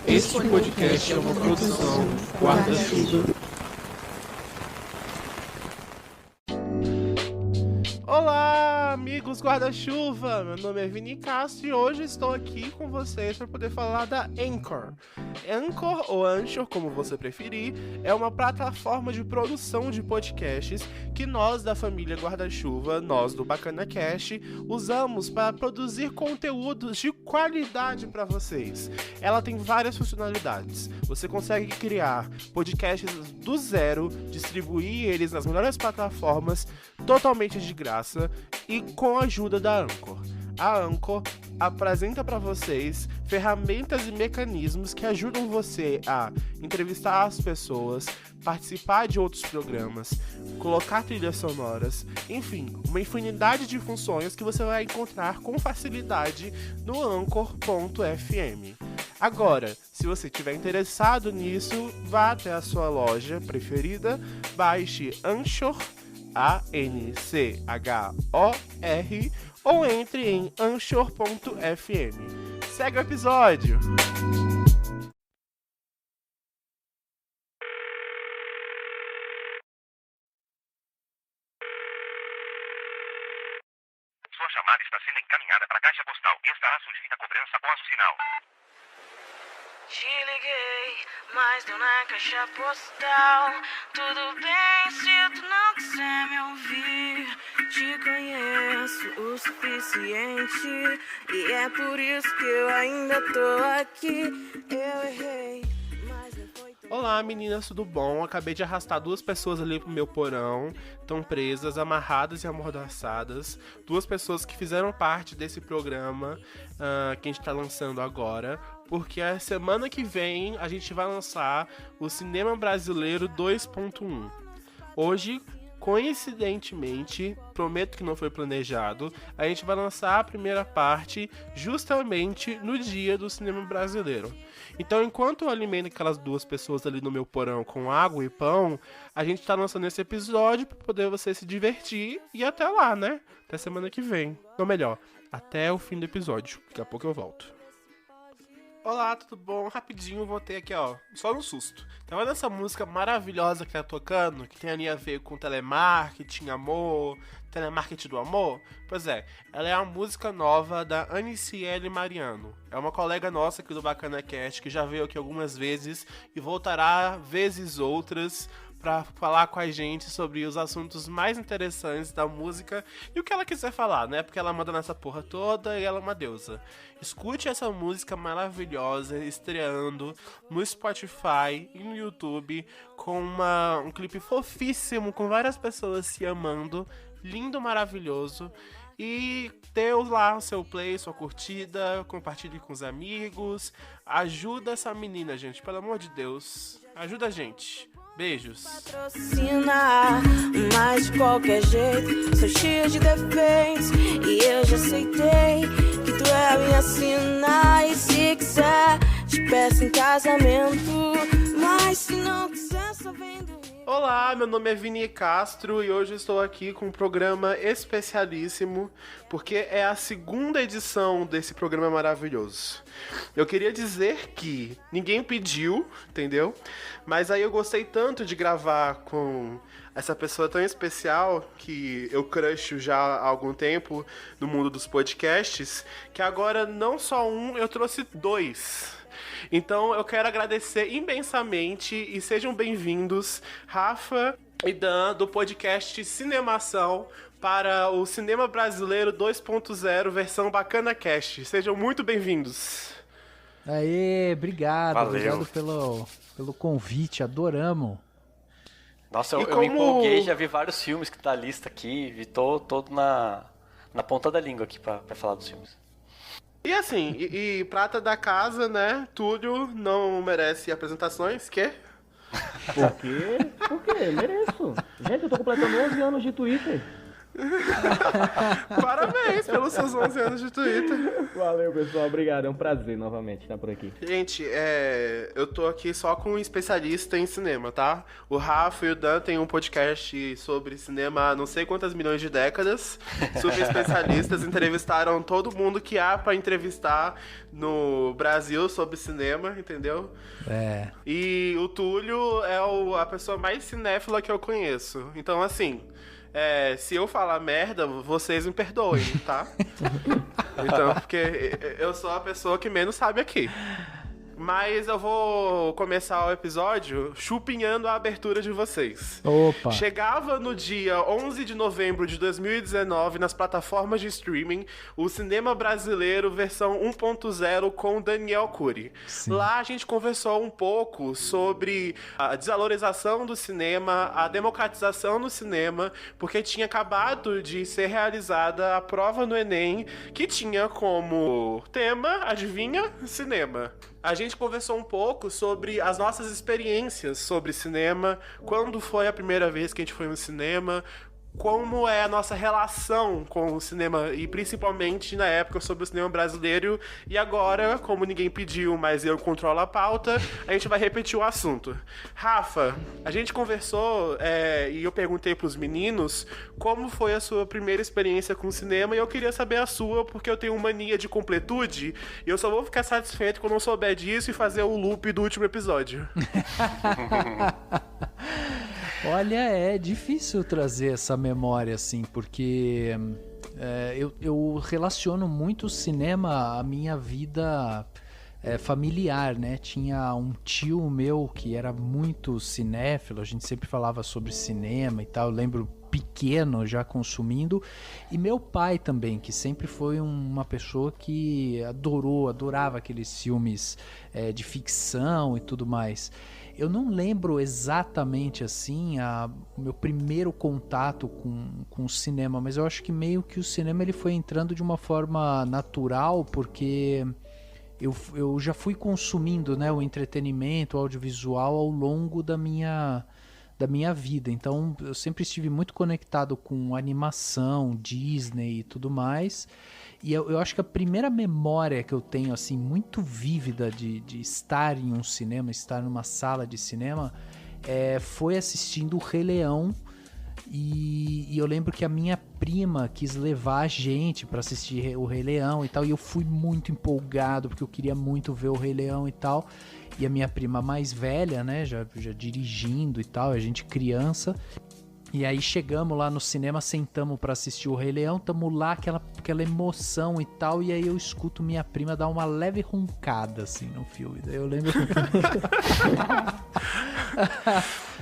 Este podcast é uma produção Guarda-Chuva. Olá, amigos guarda-chuva! Meu nome é Vini Castro e hoje estou aqui com vocês para poder falar da Anchor. Anchor, ou Anchor, como você preferir, é uma plataforma de produção de podcasts que nós da família Guarda-Chuva, nós do Bacana Cast, usamos para produzir conteúdos de qualidade para vocês. Ela tem várias funcionalidades. Você consegue criar podcasts do zero, distribuir eles nas melhores plataformas totalmente de graça e com a ajuda da Anchor. A Anchor apresenta para vocês ferramentas e mecanismos que ajudam você a entrevistar as pessoas, participar de outros programas, colocar trilhas sonoras, enfim, uma infinidade de funções que você vai encontrar com facilidade no Anchor.fm. Agora, se você estiver interessado nisso, vá até a sua loja preferida, baixe Anchor, ANCHOR, ou entre em Anchor.fm. Segue o episódio! Sua chamada está sendo encaminhada para a caixa postal e estará sujeita a cobrança após o sinal. Te liguei, mas deu na caixa postal. Tudo bem se tu não quiser me ouvir. Te conheço o suficiente e é por isso que eu ainda tô aqui. Eu errei, mas não foi tão... Olá meninas, tudo bom? Acabei de arrastar duas pessoas ali pro meu porão. Estão presas, amarradas e amordaçadas. Duas pessoas que fizeram parte desse programa que a gente tá lançando agora. Porque a semana que vem a gente vai lançar o Cinema Brasileiro 2.1. Hoje, coincidentemente, prometo que não foi planejado, a gente vai lançar a primeira parte justamente no dia do cinema brasileiro. Então, enquanto eu alimento aquelas duas pessoas ali no meu porão com água e pão, a gente tá lançando esse episódio para poder você se divertir e até lá, né? Até semana que vem. Ou melhor, até o fim do episódio. Daqui a pouco eu volto. Olá, tudo bom? Rapidinho, voltei aqui, ó, só no susto. Tá vendo essa música maravilhosa que tá tocando? Que tem ali a ver com telemarketing, amor, telemarketing do amor? Pois é, ela é a música nova da Aniciele Mariano. É uma colega nossa aqui do Bacana Cast, que já veio aqui algumas vezes e voltará vezes outras pra falar com a gente sobre os assuntos mais interessantes da música e o que ela quiser falar, né? Porque ela manda nessa porra toda e ela é uma deusa. Escute essa música maravilhosa estreando no Spotify e no YouTube com um clipe fofíssimo, com várias pessoas se amando, lindo, maravilhoso. E dê lá o seu play, sua curtida, compartilhe com os amigos. Ajuda essa menina, gente, pelo amor de Deus. Ajuda a gente. Beijos. Patrocina, mas de qualquer jeito sou cheia de defeitos e eu já aceitei que tu é a minha sina. E se quiser te peço em casamento, mas se não quiser só vem dormir. Olá, meu nome é Vini Castro e hoje estou aqui com um programa especialíssimo, porque é a segunda edição desse programa maravilhoso. Eu queria dizer que ninguém pediu, entendeu? Mas aí eu gostei tanto de gravar com essa pessoa tão especial que eu crusho já há algum tempo no mundo dos podcasts, que agora não só um, eu trouxe dois. Então eu quero agradecer imensamente e sejam bem-vindos Rafa e Dan do podcast Cinemação para o Cinema Brasileiro 2.0 versão Bacana Cast. Sejam muito bem-vindos. Aê, obrigado. Valeu. Obrigado pelo convite, adoramos. Nossa, E eu me como- empolguei, já vi vários filmes que tá na lista aqui, vi todo na ponta da língua aqui pra falar dos filmes. E assim, e prata da casa, né? Túlio não merece apresentações, que? Por quê? Por quê? Mereço. Gente, eu tô completando 11 anos de Twitter. Parabéns pelos seus 11 anos de Twitter. Valeu, pessoal. Obrigado. É um prazer novamente estar por aqui. Gente, eu tô aqui só com um especialista em cinema, tá? O Rafa e o Dan têm um podcast sobre cinema há não sei quantas milhões de décadas. Super especialistas, entrevistaram todo mundo que há pra entrevistar no Brasil sobre cinema, entendeu? É. E o Túlio é a pessoa mais cinéfila que eu conheço. Então, assim... se eu falar merda, vocês me perdoem, tá? Então, porque eu sou a pessoa que menos sabe aqui. Mas eu vou começar o episódio chupinhando a abertura de vocês. Opa! Chegava no dia 11 de novembro de 2019 nas plataformas de streaming o Cinema Brasileiro versão 1.0 com Daniel Cury. Sim. Lá a gente conversou um pouco sobre a desvalorização do cinema, a democratização do cinema, porque tinha acabado de ser realizada a prova no Enem que tinha como tema, adivinha? Cinema. A gente conversou um pouco sobre as nossas experiências sobre cinema, quando foi a primeira vez que a gente foi no cinema, como é a nossa relação com o cinema, e principalmente na época sobre o cinema brasileiro. E agora, como ninguém pediu, mas eu controlo a pauta, a gente vai repetir o assunto. Rafa, a gente conversou e eu perguntei pros meninos como foi a sua primeira experiência com o cinema, e eu queria saber a sua, porque eu tenho mania de completude, e eu só vou ficar satisfeito quando eu souber disso e fazer o loop do último episódio. Olha, é difícil trazer essa memória, assim, porque eu relaciono muito o cinema à minha vida familiar, né? Tinha um tio meu que era muito cinéfilo, a gente sempre falava sobre cinema e tal, eu lembro pequeno já consumindo, e meu pai também, que sempre foi uma pessoa que adorava aqueles filmes de ficção e tudo mais. Eu não lembro exatamente assim o meu primeiro contato com o cinema, mas eu acho que meio que o cinema ele foi entrando de uma forma natural, porque eu já fui consumindo, né, o entretenimento, o audiovisual ao longo da minha vida. Então eu sempre estive muito conectado com animação, Disney e tudo mais. E eu acho que a primeira memória que eu tenho, assim, muito vívida de estar em um cinema, estar numa sala de cinema, foi assistindo o Rei Leão. E eu lembro que a minha prima quis levar a gente pra assistir o Rei Leão e tal. E eu fui muito empolgado, porque eu queria muito ver o Rei Leão e tal. E a minha prima mais velha, né, já dirigindo e tal, a gente criança... E aí chegamos lá no cinema, sentamos pra assistir o Rei Leão, tamo lá, aquela emoção e tal, e aí eu escuto minha prima dar uma leve roncada, assim, no filme. Daí eu lembro...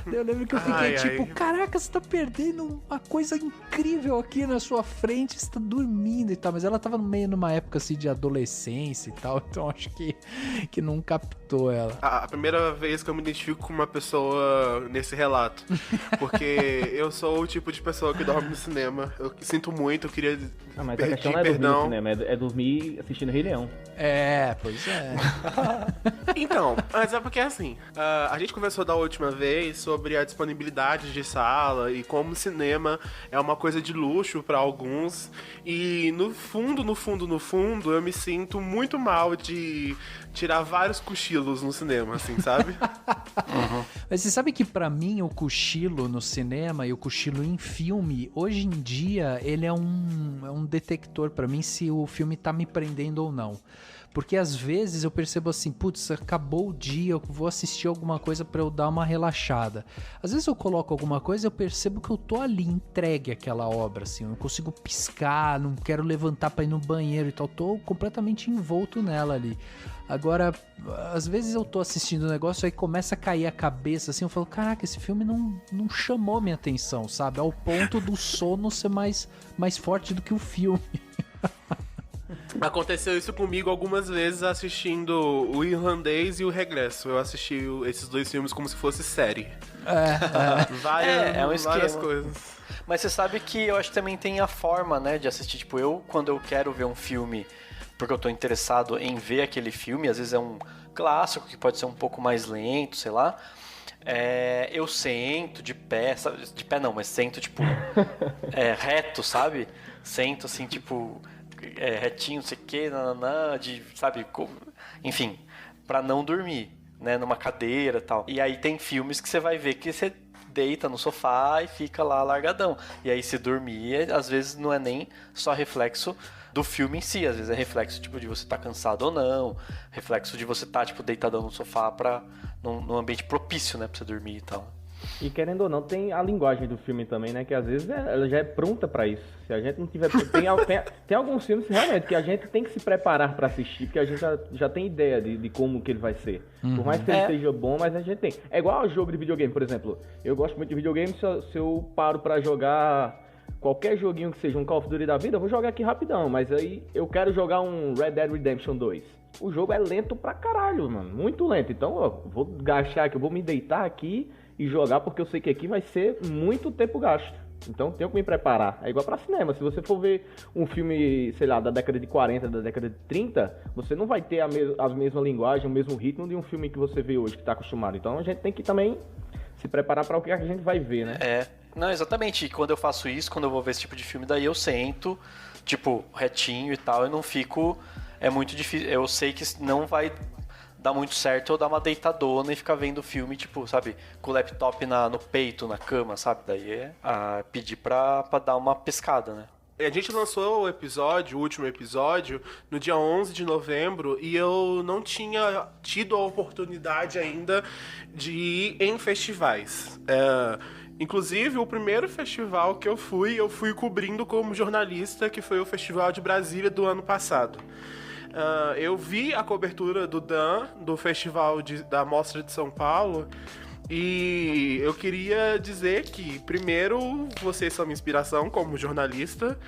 Eu lembro que eu fiquei caraca, você tá perdendo uma coisa incrível aqui na sua frente, você tá dormindo e tal. Mas ela tava meio numa época assim de adolescência e tal, então acho que não captou ela. A primeira vez que eu me identifico com uma pessoa nesse relato, porque eu sou o tipo de pessoa que dorme no cinema. Eu sinto muito, eu queria mas pedir a questão não é dormir perdão. no cinema, é dormir assistindo Rei Leão. Pois é. Então, mas é porque assim, a gente conversou da última vez sobre a disponibilidade de sala e como o cinema é uma coisa de luxo pra alguns, e no fundo, eu me sinto muito mal de tirar vários cochilos no cinema, assim, sabe? Uhum. Mas você sabe que pra mim o cochilo no cinema e o cochilo em filme, hoje em dia, ele é um detector pra mim se o filme tá me prendendo ou não. Porque às vezes eu percebo assim, putz, acabou o dia, eu vou assistir alguma coisa pra eu dar uma relaxada. Às vezes eu coloco alguma coisa e eu percebo que eu tô ali, entregue àquela obra, assim, eu não consigo piscar, não quero levantar pra ir no banheiro e tal, tô completamente envolto nela ali. Agora, às vezes eu tô assistindo um negócio, aí começa a cair a cabeça, assim, eu falo, caraca, esse filme não chamou minha atenção, sabe? Ao ponto do sono ser mais forte do que o filme. Aconteceu isso comigo algumas vezes assistindo O Irlandês e O Regresso. Eu assisti esses dois filmes como se fosse série. Um várias esquema. coisas. Mas você sabe que eu acho que também tem a forma, né, de assistir. Tipo, quando eu quero ver um filme porque eu tô interessado em ver aquele filme, às vezes é um clássico que pode ser um pouco mais lento, sei lá. eu sento de pé, sabe? De pé não, mas sento, tipo, reto, sabe? Sento, assim, tipo, retinho, não sei o que, sabe? Enfim, pra não dormir, né? Numa cadeira e tal. E aí tem filmes que você vai ver que você deita no sofá e fica lá largadão. E aí se dormir, às vezes não é nem só reflexo do filme em si, às vezes é reflexo, tipo, de você estar cansado ou não, reflexo de você estar, tipo, deitadão no sofá num ambiente propício, né, pra você dormir e tal. E querendo ou não, tem a linguagem do filme também, né? Que às vezes ela já é pronta pra isso. Se a gente não tiver... Tem alguns filmes realmente que a gente tem que se preparar pra assistir, porque a gente já tem ideia de como que ele vai ser. Por mais que ele seja bom, mas a gente tem. É igual ao jogo de videogame, por exemplo. Eu gosto muito de videogame, se eu paro pra jogar qualquer joguinho que seja um Call of Duty da vida, eu vou jogar aqui rapidão. Mas aí eu quero jogar um Red Dead Redemption 2. O jogo é lento pra caralho, mano. Muito lento. Então, ó, vou gastar aqui, eu vou me deitar aqui e jogar, porque eu sei que aqui vai ser muito tempo gasto. Então tenho que me preparar. É igual pra cinema. Se você for ver um filme, sei lá, da década de 40, da década de 30, você não vai ter a mesma linguagem, o mesmo ritmo de um filme que você vê hoje, que tá acostumado. Então a gente tem que também se preparar para o que a gente vai ver, né? Não, exatamente. E quando eu faço isso, quando eu vou ver esse tipo de filme, daí eu sento, tipo, retinho e tal, eu não fico... É muito difícil. Eu sei que não vai dar muito certo eu dar uma deitadona e ficar vendo o filme, tipo, sabe, com o laptop no peito, na cama, sabe? Daí pedir pra dar uma pescada, né? A gente lançou o último episódio, no dia 11 de novembro, e eu não tinha tido a oportunidade ainda de ir em festivais. Inclusive, o primeiro festival que eu fui cobrindo como jornalista, que foi o Festival de Brasília do ano passado. Eu vi a cobertura do Dan, do Festival da Mostra de São Paulo, e eu queria dizer que, primeiro, vocês são minha inspiração como jornalista,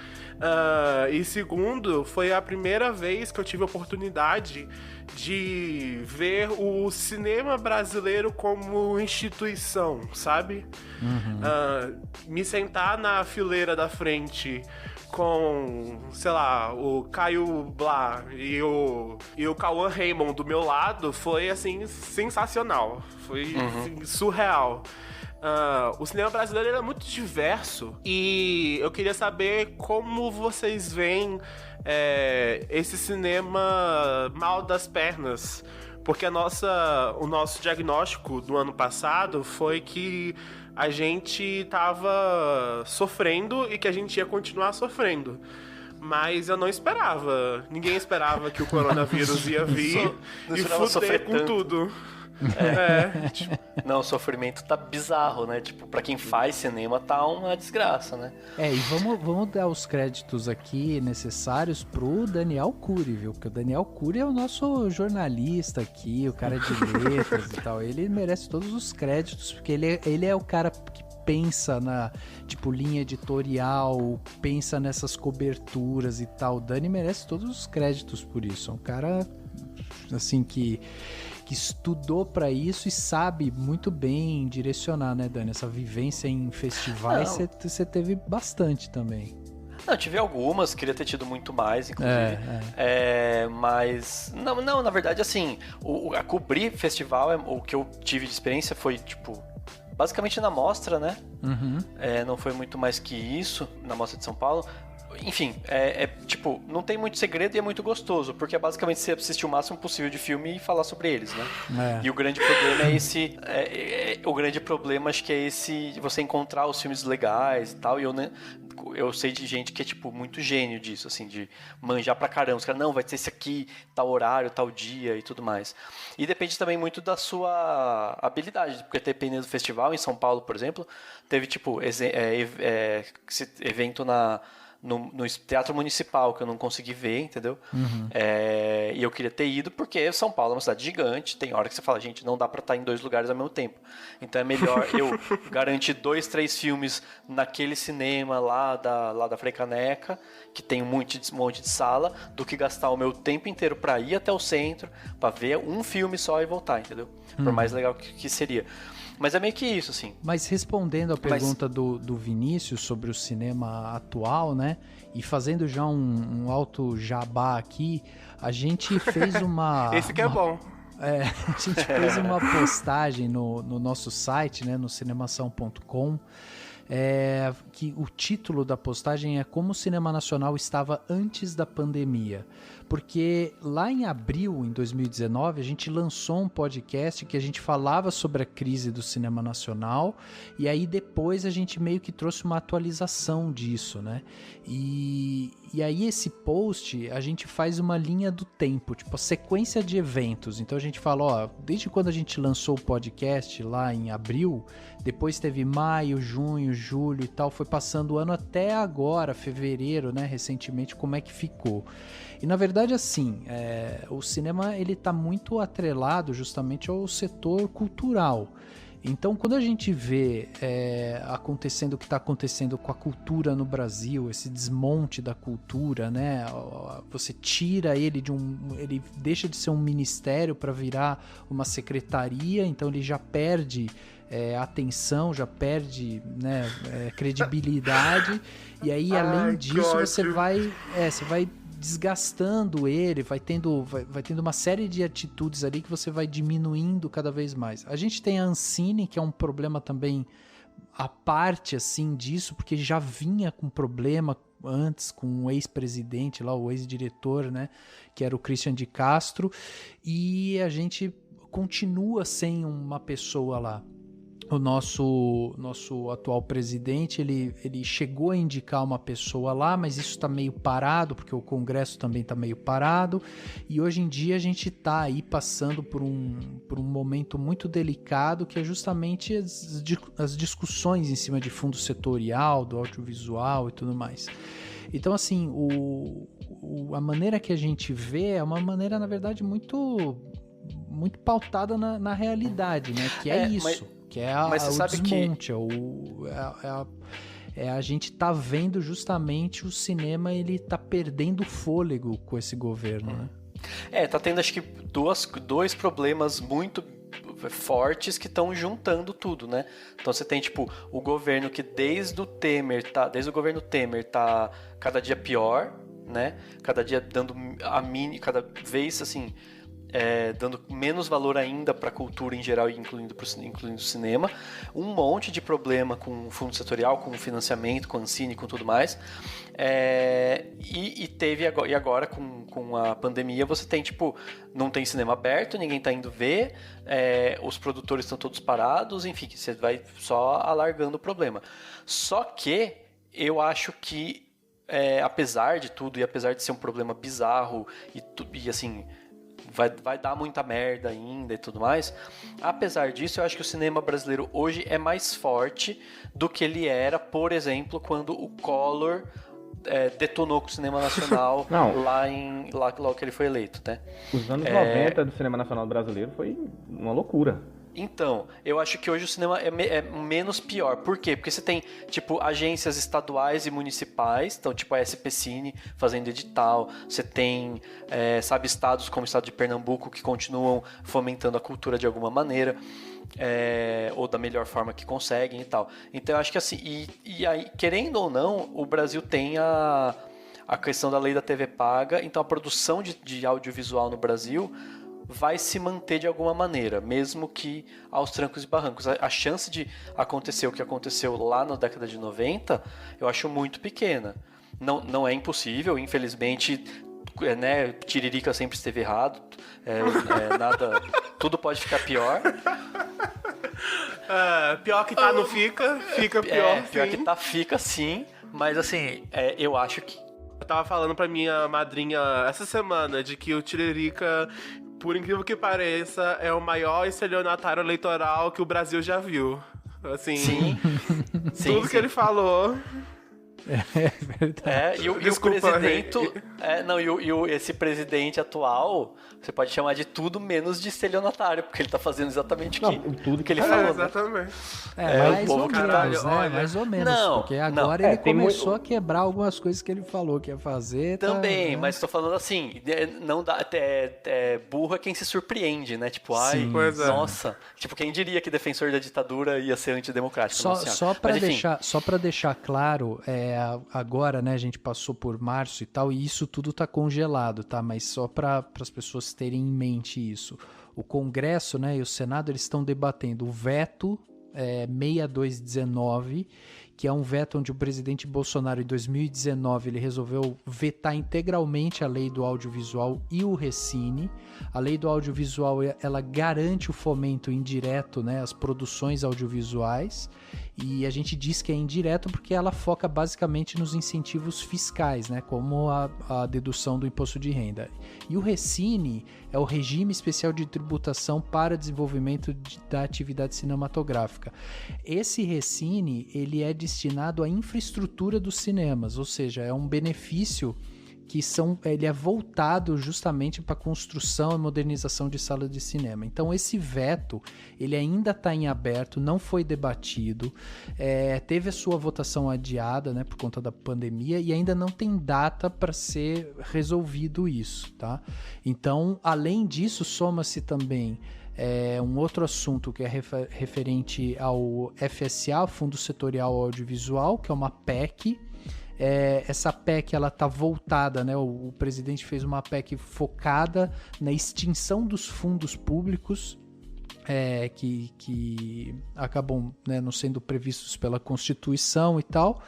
e segundo, foi a primeira vez que eu tive a oportunidade de ver o cinema brasileiro como instituição, sabe? Me sentar na fileira da frente com, sei lá, o Caio Blá e o Cauã Raymond do meu lado foi, assim, sensacional. Foi assim, surreal. O cinema brasileiro é muito diverso e eu queria saber como vocês veem esse cinema mal das pernas. Porque o nosso diagnóstico do ano passado foi que a gente tava sofrendo e que a gente ia continuar sofrendo. Mas eu não esperava. Ninguém esperava que o coronavírus ia vir e fuder com tudo. Não, o sofrimento tá bizarro, né? Tipo, pra quem faz cinema tá uma desgraça, né? E vamos dar os créditos aqui necessários pro Daniel Cury, viu? Porque o Daniel Cury é o nosso jornalista aqui, o cara de letras e tal. Ele merece todos os créditos, porque ele é o cara que pensa na, tipo, linha editorial, pensa nessas coberturas e tal. O Dani merece todos os créditos por isso. É um cara, assim, que estudou pra isso e sabe muito bem direcionar, né, Dani? Essa vivência em festivais você teve bastante também. Não, tive algumas, queria ter tido muito mais, inclusive. Mas, não, na verdade, assim, a cobrir festival, o que eu tive de experiência foi, tipo, basicamente na mostra, né? Não foi muito mais que isso, na mostra de São Paulo. Enfim, tipo, não tem muito segredo e é muito gostoso, porque é basicamente você assistir o máximo possível de filme e falar sobre eles, né? E o grande problema é esse. O grande problema acho que é esse, você encontrar os filmes legais e tal. E eu sei de gente que é, tipo, muito gênio disso, assim, de manjar pra caramba. Os caras, não, vai ter esse aqui, tal horário, tal dia e tudo mais. E depende também muito da sua habilidade, porque dependendo do festival, em São Paulo, por exemplo, teve, tipo, esse evento no Teatro Municipal, que eu não consegui ver, entendeu? E eu queria ter ido, porque São Paulo é uma cidade gigante, tem hora que você fala, gente, não dá pra estar em 2 lugares ao mesmo tempo. Então é melhor eu garantir 2, 3 filmes naquele cinema lá da Frei Caneca, que tem um monte de sala, do que gastar o meu tempo inteiro pra ir até o centro, pra ver um filme só e voltar, entendeu? Por mais legal que seria. Mas é meio que isso, assim. Mas respondendo a pergunta do Vinícius sobre o cinema atual, né? E fazendo já um alto jabá aqui, a gente fez uma... Esse que é bom. a gente fez uma postagem no nosso site, né, no cinemação.com, que o título da postagem é Como o Cinema Nacional Estava Antes da Pandemia. Porque lá em abril, em 2019, a gente lançou um podcast que a gente falava sobre a crise do cinema nacional, e aí depois a gente meio que trouxe uma atualização disso, né? E aí esse post, a gente faz uma linha do tempo, tipo a sequência de eventos. Então a gente fala, ó, desde quando a gente lançou o podcast lá em abril, depois teve maio, junho, julho e tal, foi passando o ano até agora, fevereiro, né, recentemente, como é que ficou. E na verdade, assim, o cinema ele tá muito atrelado justamente ao setor cultural. Então, quando a gente vê acontecendo o que está acontecendo com a cultura no Brasil, esse desmonte da cultura, né? Você tira ele ele deixa de ser um ministério para virar uma secretaria, então ele já perde atenção, já perde, né, credibilidade. E aí, além disso, você vai desgastando ele, vai tendo uma série de atitudes ali que você vai diminuindo cada vez mais. A gente tem a Ancine, que é um problema também à parte assim disso, porque já vinha com problema antes com o ex-presidente lá, o ex-diretor, né, que era o Christian de Castro, e a gente continua sem uma pessoa lá. O nosso atual presidente, ele chegou a indicar uma pessoa lá, mas isso está meio parado, porque o Congresso também está meio parado, e hoje em dia a gente está aí passando por um momento muito delicado, que é justamente as discussões em cima de fundo setorial, do audiovisual e tudo mais. Então, assim, a maneira que a gente vê é uma maneira, na verdade, muito pautada na realidade, né? Que é isso. Que é o desmonte, a gente tá vendo justamente o cinema, ele tá perdendo fôlego com esse governo, né? Tá tendo acho que dois problemas muito fortes que estão juntando tudo, né? Então você tem tipo o governo que desde o governo Temer tá cada dia pior, né? Cada dia dando cada vez assim, dando menos valor ainda para a cultura em geral, incluindo o cinema, um monte de problema com o fundo setorial, com o financiamento, com a Ancine, com tudo mais, e agora com a pandemia você tem tipo, não tem cinema aberto, ninguém tá indo ver, os produtores estão todos parados, enfim, você vai só alargando o problema. Só que eu acho que apesar de tudo, e apesar de ser um problema bizarro e assim, vai dar muita merda ainda e tudo mais. Apesar disso, eu acho que o cinema brasileiro hoje é mais forte do que ele era, por exemplo, quando o Collor detonou com o cinema nacional logo que ele foi eleito, né? Os anos 90 do cinema nacional brasileiro foi uma loucura. Então, eu acho que hoje o cinema é menos pior. Por quê? Porque você tem, tipo, agências estaduais e municipais, então, tipo, a SPCine fazendo edital, você tem, estados como o estado de Pernambuco que continuam fomentando a cultura de alguma maneira, ou da melhor forma que conseguem e tal. Então, eu acho que assim, e aí, querendo ou não, o Brasil tem a questão da lei da TV paga, então a produção de audiovisual no Brasil vai se manter de alguma maneira, mesmo que aos trancos e barrancos. A chance de acontecer o que aconteceu lá na década de 90, eu acho muito pequena. Não é impossível, infelizmente, né, Tiririca sempre esteve errado, tudo pode ficar pior. Pior que tá não fica pior. Pior que tá fica sim, mas assim, eu acho que... Eu tava falando pra minha madrinha essa semana de que o Tiririca, por incrível que pareça, é o maior estelionatário eleitoral que o Brasil já viu. Assim, sim. Tudo que ele falou... É verdade. E o presidente... esse presidente atual, você pode chamar de tudo menos de estelionatário, porque ele tá fazendo exatamente tudo que ele falou. Exatamente. Mais ou menos, né? Mais ou menos. Porque agora ele começou a quebrar algumas coisas que ele falou que ia fazer. Também, mas tô falando assim, não dá, burro é quem se surpreende, né? Tipo, nossa. Tipo, quem diria que defensor da ditadura ia ser antidemocrático? Só pra deixar claro, agora, né, a gente passou por março e tal, e isso tudo tá congelado, tá? Mas só para as pessoas terem em mente isso. O Congresso, né, e o Senado, eles estão debatendo o veto 6219, que é um veto onde o presidente Bolsonaro, em 2019, ele resolveu vetar integralmente a lei do audiovisual e o Recine. A lei do audiovisual, ela garante o fomento indireto, né, às produções audiovisuais, e a gente diz que é indireto porque ela foca basicamente nos incentivos fiscais, né, como a dedução do imposto de renda. E o Recine é o regime especial de tributação para desenvolvimento da atividade cinematográfica. Esse Recine, ele é destinado à infraestrutura dos cinemas, ou seja, é um benefício que ele é voltado justamente para a construção e modernização de salas de cinema. Então esse veto, ele ainda está em aberto, não foi debatido, teve a sua votação adiada, né, por conta da pandemia, e ainda não tem data para ser resolvido isso, tá? Então, além disso, soma-se também um outro assunto que é referente ao FSA, Fundo Setorial Audiovisual, que é uma PEC. Essa PEC, ela tá voltada, né? O presidente fez uma PEC focada na extinção dos fundos públicos que acabam, né, não sendo previstos pela Constituição e tal.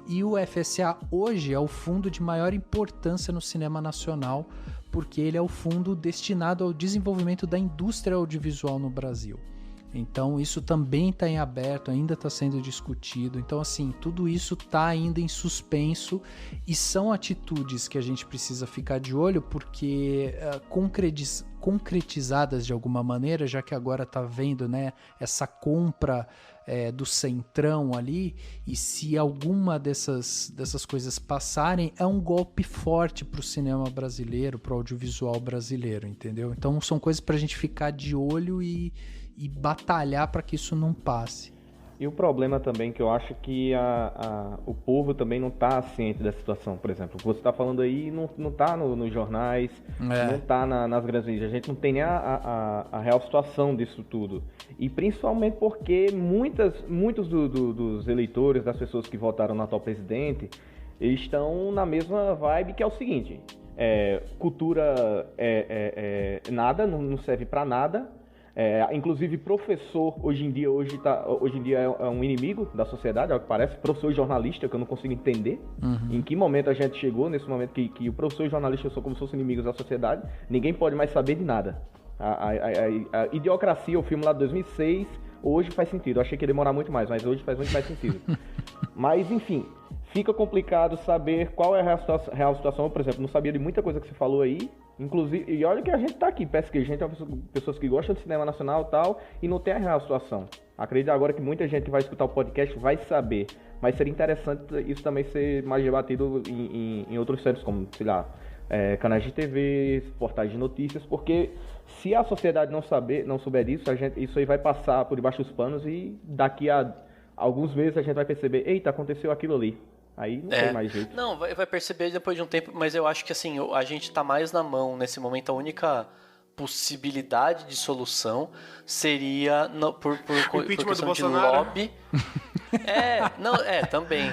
E o FSA hoje é o fundo de maior importância no cinema nacional, porque ele é o fundo destinado ao desenvolvimento da indústria audiovisual no Brasil. Então isso também está em aberto, ainda está sendo discutido. Então, assim, tudo isso está ainda em suspenso, e são atitudes que a gente precisa ficar de olho, porque concretizadas de alguma maneira, já que agora está vendo, né, essa compra do Centrão ali, e se alguma dessas coisas passarem, é um golpe forte para o cinema brasileiro, para o audiovisual brasileiro, entendeu? Então são coisas para a gente ficar de olho e batalhar para que isso não passe. E o problema também que eu acho que o povo também não está ciente da situação. Por exemplo, o que você está falando aí não está nos jornais, não está nas grandes mídias. A gente não tem nem a real situação disso tudo. E principalmente porque muitos dos eleitores, das pessoas que votaram no atual presidente, eles estão na mesma vibe, que é o seguinte: cultura nada, não serve para nada. Inclusive professor hoje em dia é um inimigo da sociedade, ao que parece. Professor e jornalista, que eu não consigo entender em que momento a gente chegou, nesse momento que o professor e jornalista são como se fossem inimigos da sociedade. Ninguém pode mais saber de nada. A Idiocracia, o filme lá de 2006, hoje faz sentido. Eu achei que ia demorar muito mais, mas hoje faz muito mais sentido. Mas enfim, fica complicado saber qual é a real situação. Eu, por exemplo, não sabia de muita coisa que você falou aí. Inclusive, e olha que a gente tá aqui, parece que a gente é pessoas que gostam de cinema nacional e tal, e não tem a real situação. Acredito agora que muita gente que vai escutar o podcast vai saber, mas seria interessante isso também ser mais debatido em outros centros, como, sei lá, canais de TV, portais de notícias, porque se a sociedade não souber disso, isso aí vai passar por debaixo dos panos, e daqui a alguns meses a gente vai perceber, eita, aconteceu aquilo ali. Aí não tem mais jeito. Não, vai perceber depois de um tempo, mas eu acho que assim, a gente tá mais na mão nesse momento. A única possibilidade de solução seria por questão de lobby. Também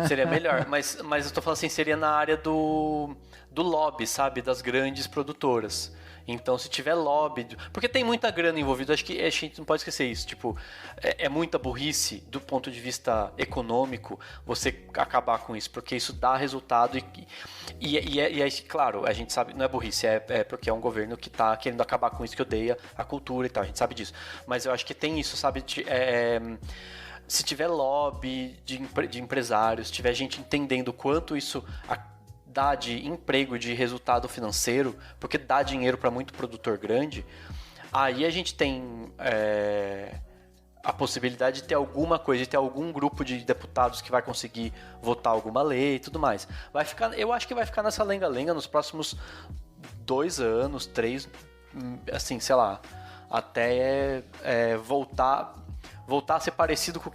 seria melhor, mas eu tô falando assim, seria na área do lobby, sabe, das grandes produtoras. Então, se tiver lobby... Porque tem muita grana envolvida, acho que a gente não pode esquecer isso. Tipo, é muita burrice do ponto de vista econômico você acabar com isso, porque isso dá resultado e claro, a gente sabe, não é burrice, é porque é um governo que tá querendo acabar com isso, que odeia a cultura e tal, a gente sabe disso. Mas eu acho que tem isso, sabe? Se tiver lobby de empresários, se tiver gente entendendo o quanto isso dá de emprego, de resultado financeiro, porque dá dinheiro para muito produtor grande, aí a gente tem a possibilidade de ter alguma coisa, de ter algum grupo de deputados que vai conseguir votar alguma lei e tudo mais. Eu acho que vai ficar nessa lenga-lenga nos próximos 2 anos, 3, assim, sei lá, até voltar a ser parecido com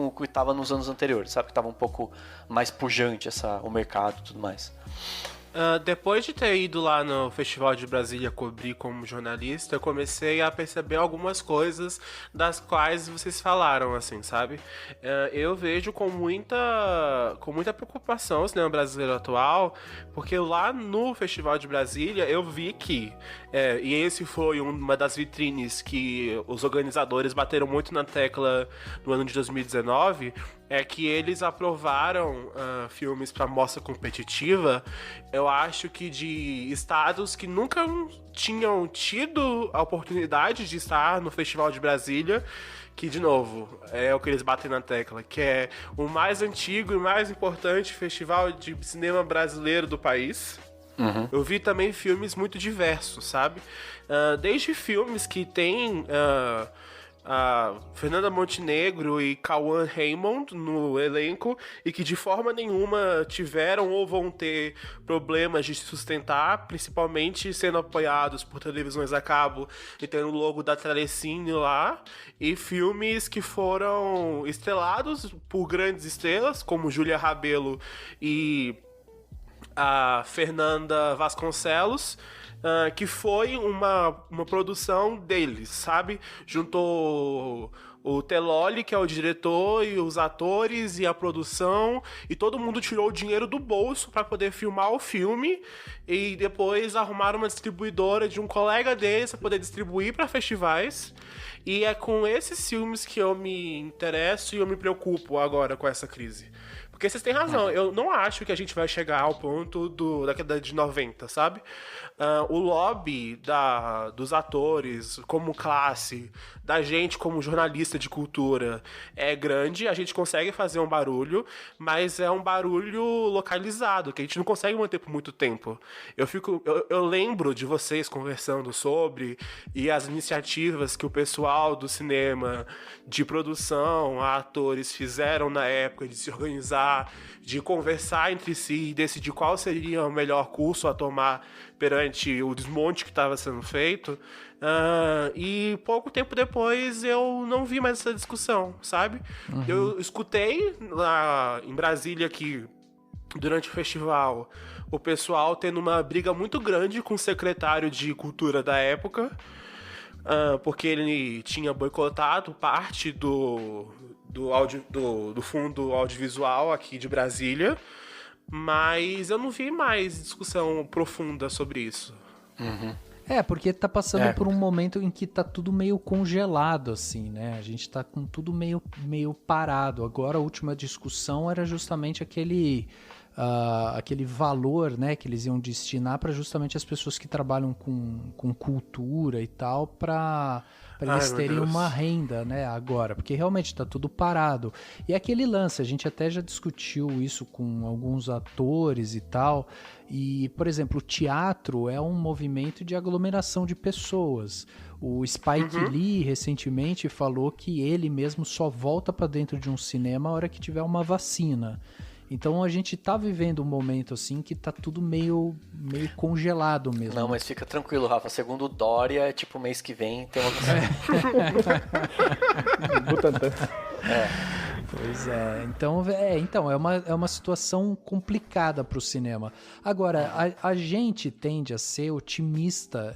o que estava nos anos anteriores, sabe? Que estava um pouco mais pujante o mercado e tudo mais. Depois de ter ido lá no Festival de Brasília cobrir como jornalista, eu comecei a perceber algumas coisas das quais vocês falaram, assim, sabe? Eu vejo com muita preocupação o cinema brasileiro atual, porque lá no Festival de Brasília eu vi que, e esse foi uma das vitrines que os organizadores bateram muito na tecla no ano de 2019, é que eles aprovaram filmes para mostra competitiva, eu acho que de estados que nunca tinham tido a oportunidade de estar no Festival de Brasília, que, de novo, é o que eles batem na tecla, que é o mais antigo e mais importante festival de cinema brasileiro do país. Uhum. Eu vi também filmes muito diversos, sabe? Desde filmes que tem... a Fernanda Montenegro e Cauã Raymond no elenco e que de forma nenhuma tiveram ou vão ter problemas de se sustentar, principalmente sendo apoiados por televisões a cabo e tendo o logo da Telecine lá, e filmes que foram estrelados por grandes estrelas como Júlia Rabelo e a Fernanda Vasconcelos, que foi uma produção deles, sabe? Juntou o Teloli, que é o diretor, e os atores, e a produção, e todo mundo tirou o dinheiro do bolso para poder filmar o filme, e depois arrumaram uma distribuidora de um colega deles para poder distribuir para festivais. E é com esses filmes que eu me interesso e eu me preocupo agora com essa crise. Porque vocês têm razão, eu não acho que a gente vai chegar ao ponto da década de 90, sabe? O lobby dos atores como classe, da gente como jornalista de cultura é grande, a gente consegue fazer um barulho, mas é um barulho localizado, que a gente não consegue manter por muito tempo. Eu lembro de vocês conversando sobre, e as iniciativas que o pessoal do cinema, de produção, atores fizeram na época de se organizar, de conversar entre si e decidir qual seria o melhor curso a tomar perante o desmonte que estava sendo feito. E pouco tempo depois eu não vi mais essa discussão, sabe? Uhum. Eu escutei lá em Brasília que durante o festival o pessoal tendo uma briga muito grande com o secretário de cultura da época, porque ele tinha boicotado parte do fundo audiovisual aqui de Brasília, mas eu não vi mais discussão profunda sobre isso. Uhum. Porque tá passando por um momento em que tá tudo meio congelado, assim, né? A gente tá com tudo meio parado. Agora a última discussão era justamente aquele valor, né, que eles iam destinar para justamente as pessoas que trabalham com cultura e tal, para eles terem uma renda, né, agora, porque realmente está tudo parado. E aquele lance, a gente até já discutiu isso com alguns atores e tal, e, por exemplo, o teatro é um movimento de aglomeração de pessoas. O Spike Lee recentemente falou que ele mesmo só volta para dentro de um cinema a hora que tiver uma vacina. Então a gente tá vivendo um momento assim que tá tudo meio congelado mesmo. Não, mas fica tranquilo, Rafa. Segundo o Dória, tipo, mês que vem tem uma Butantan. Pois é. Então é uma situação complicada pro cinema. Agora, a gente tende a ser otimista,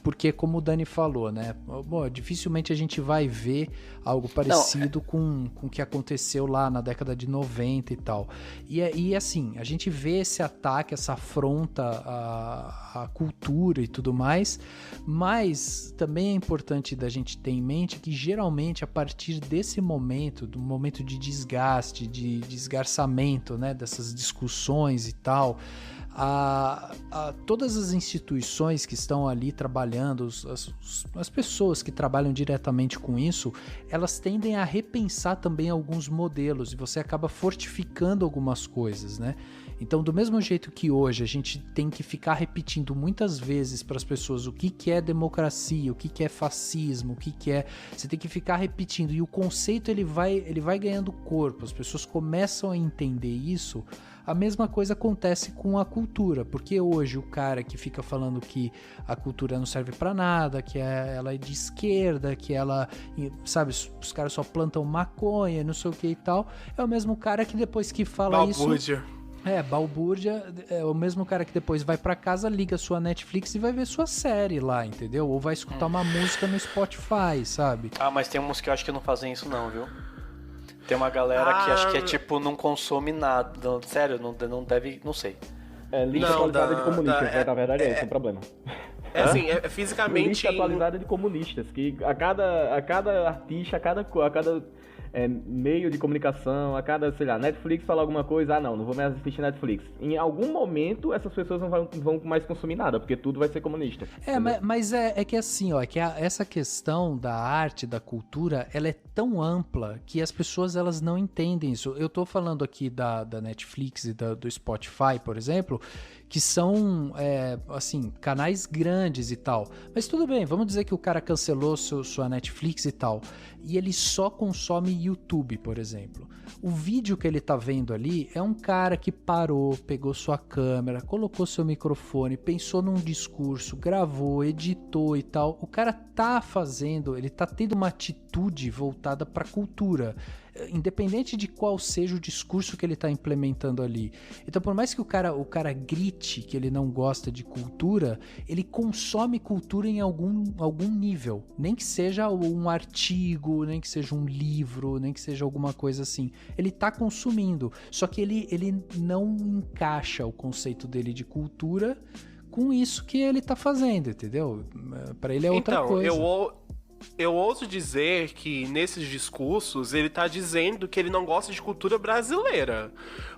porque como o Dani falou, né? Bom, dificilmente a gente vai ver algo parecido com o que aconteceu lá na década de 90 e tal. E assim, a gente vê esse ataque, essa afronta à cultura e tudo mais, mas também é importante da gente ter em mente que geralmente a partir desse momento, do momento de desgaste, de desgarçamento, né, dessas discussões e tal, todas as instituições que estão ali trabalhando, as pessoas que trabalham diretamente com isso, elas tendem a repensar também alguns modelos e você acaba fortificando algumas coisas, né? Então, do mesmo jeito que hoje a gente tem que ficar repetindo muitas vezes para as pessoas o que é democracia, o que é fascismo, o que é... Você tem que ficar repetindo e o conceito ele vai ganhando corpo, as pessoas começam a entender isso. A mesma coisa acontece com a cultura, porque hoje o cara que fica falando que a cultura não serve pra nada, que ela é de esquerda, que ela, sabe, os caras só plantam maconha, não sei o que e tal, é o mesmo cara que depois que fala isso... Balbúrdia é o mesmo cara que depois vai pra casa, liga sua Netflix e vai ver sua série lá, entendeu? Ou vai escutar uma música no Spotify, sabe? Mas tem uns que eu acho que não fazem isso não, viu? Tem uma galera que acho que é tipo, não consome nada. Sério, não deve, não sei. Lista atualizada de comunistas, na verdade esse é o problema. Assim, fisicamente... Lista atualizada de comunistas, que a cada artista, a cada meio de comunicação, a cada, sei lá, Netflix fala alguma coisa, não vou mais assistir Netflix. Em algum momento, essas pessoas não vão mais consumir nada, porque tudo vai ser comunista. Mas é que assim, ó, essa questão da arte, da cultura, ela é tão ampla que as pessoas, elas não entendem isso. Eu tô falando aqui da Netflix e do Spotify, por exemplo, que são, assim, canais grandes e tal. Mas tudo bem, vamos dizer que o cara cancelou sua Netflix e tal, e ele só consome YouTube, por exemplo. O vídeo que ele tá vendo ali é um cara que parou, pegou sua câmera, colocou seu microfone, pensou num discurso, gravou, editou e tal. O cara tá fazendo, ele tá tendo uma atitude voltada pra cultura, independente de qual seja o discurso que ele está implementando ali. Então, por mais que o cara grite que ele não gosta de cultura, ele consome cultura em algum nível. Nem que seja um artigo, nem que seja um livro, nem que seja alguma coisa assim. Ele está consumindo. Só que ele não encaixa o conceito dele de cultura com isso que ele está fazendo, entendeu? Para ele é outra coisa. Eu ouso dizer que nesses discursos ele tá dizendo que ele não gosta de cultura brasileira.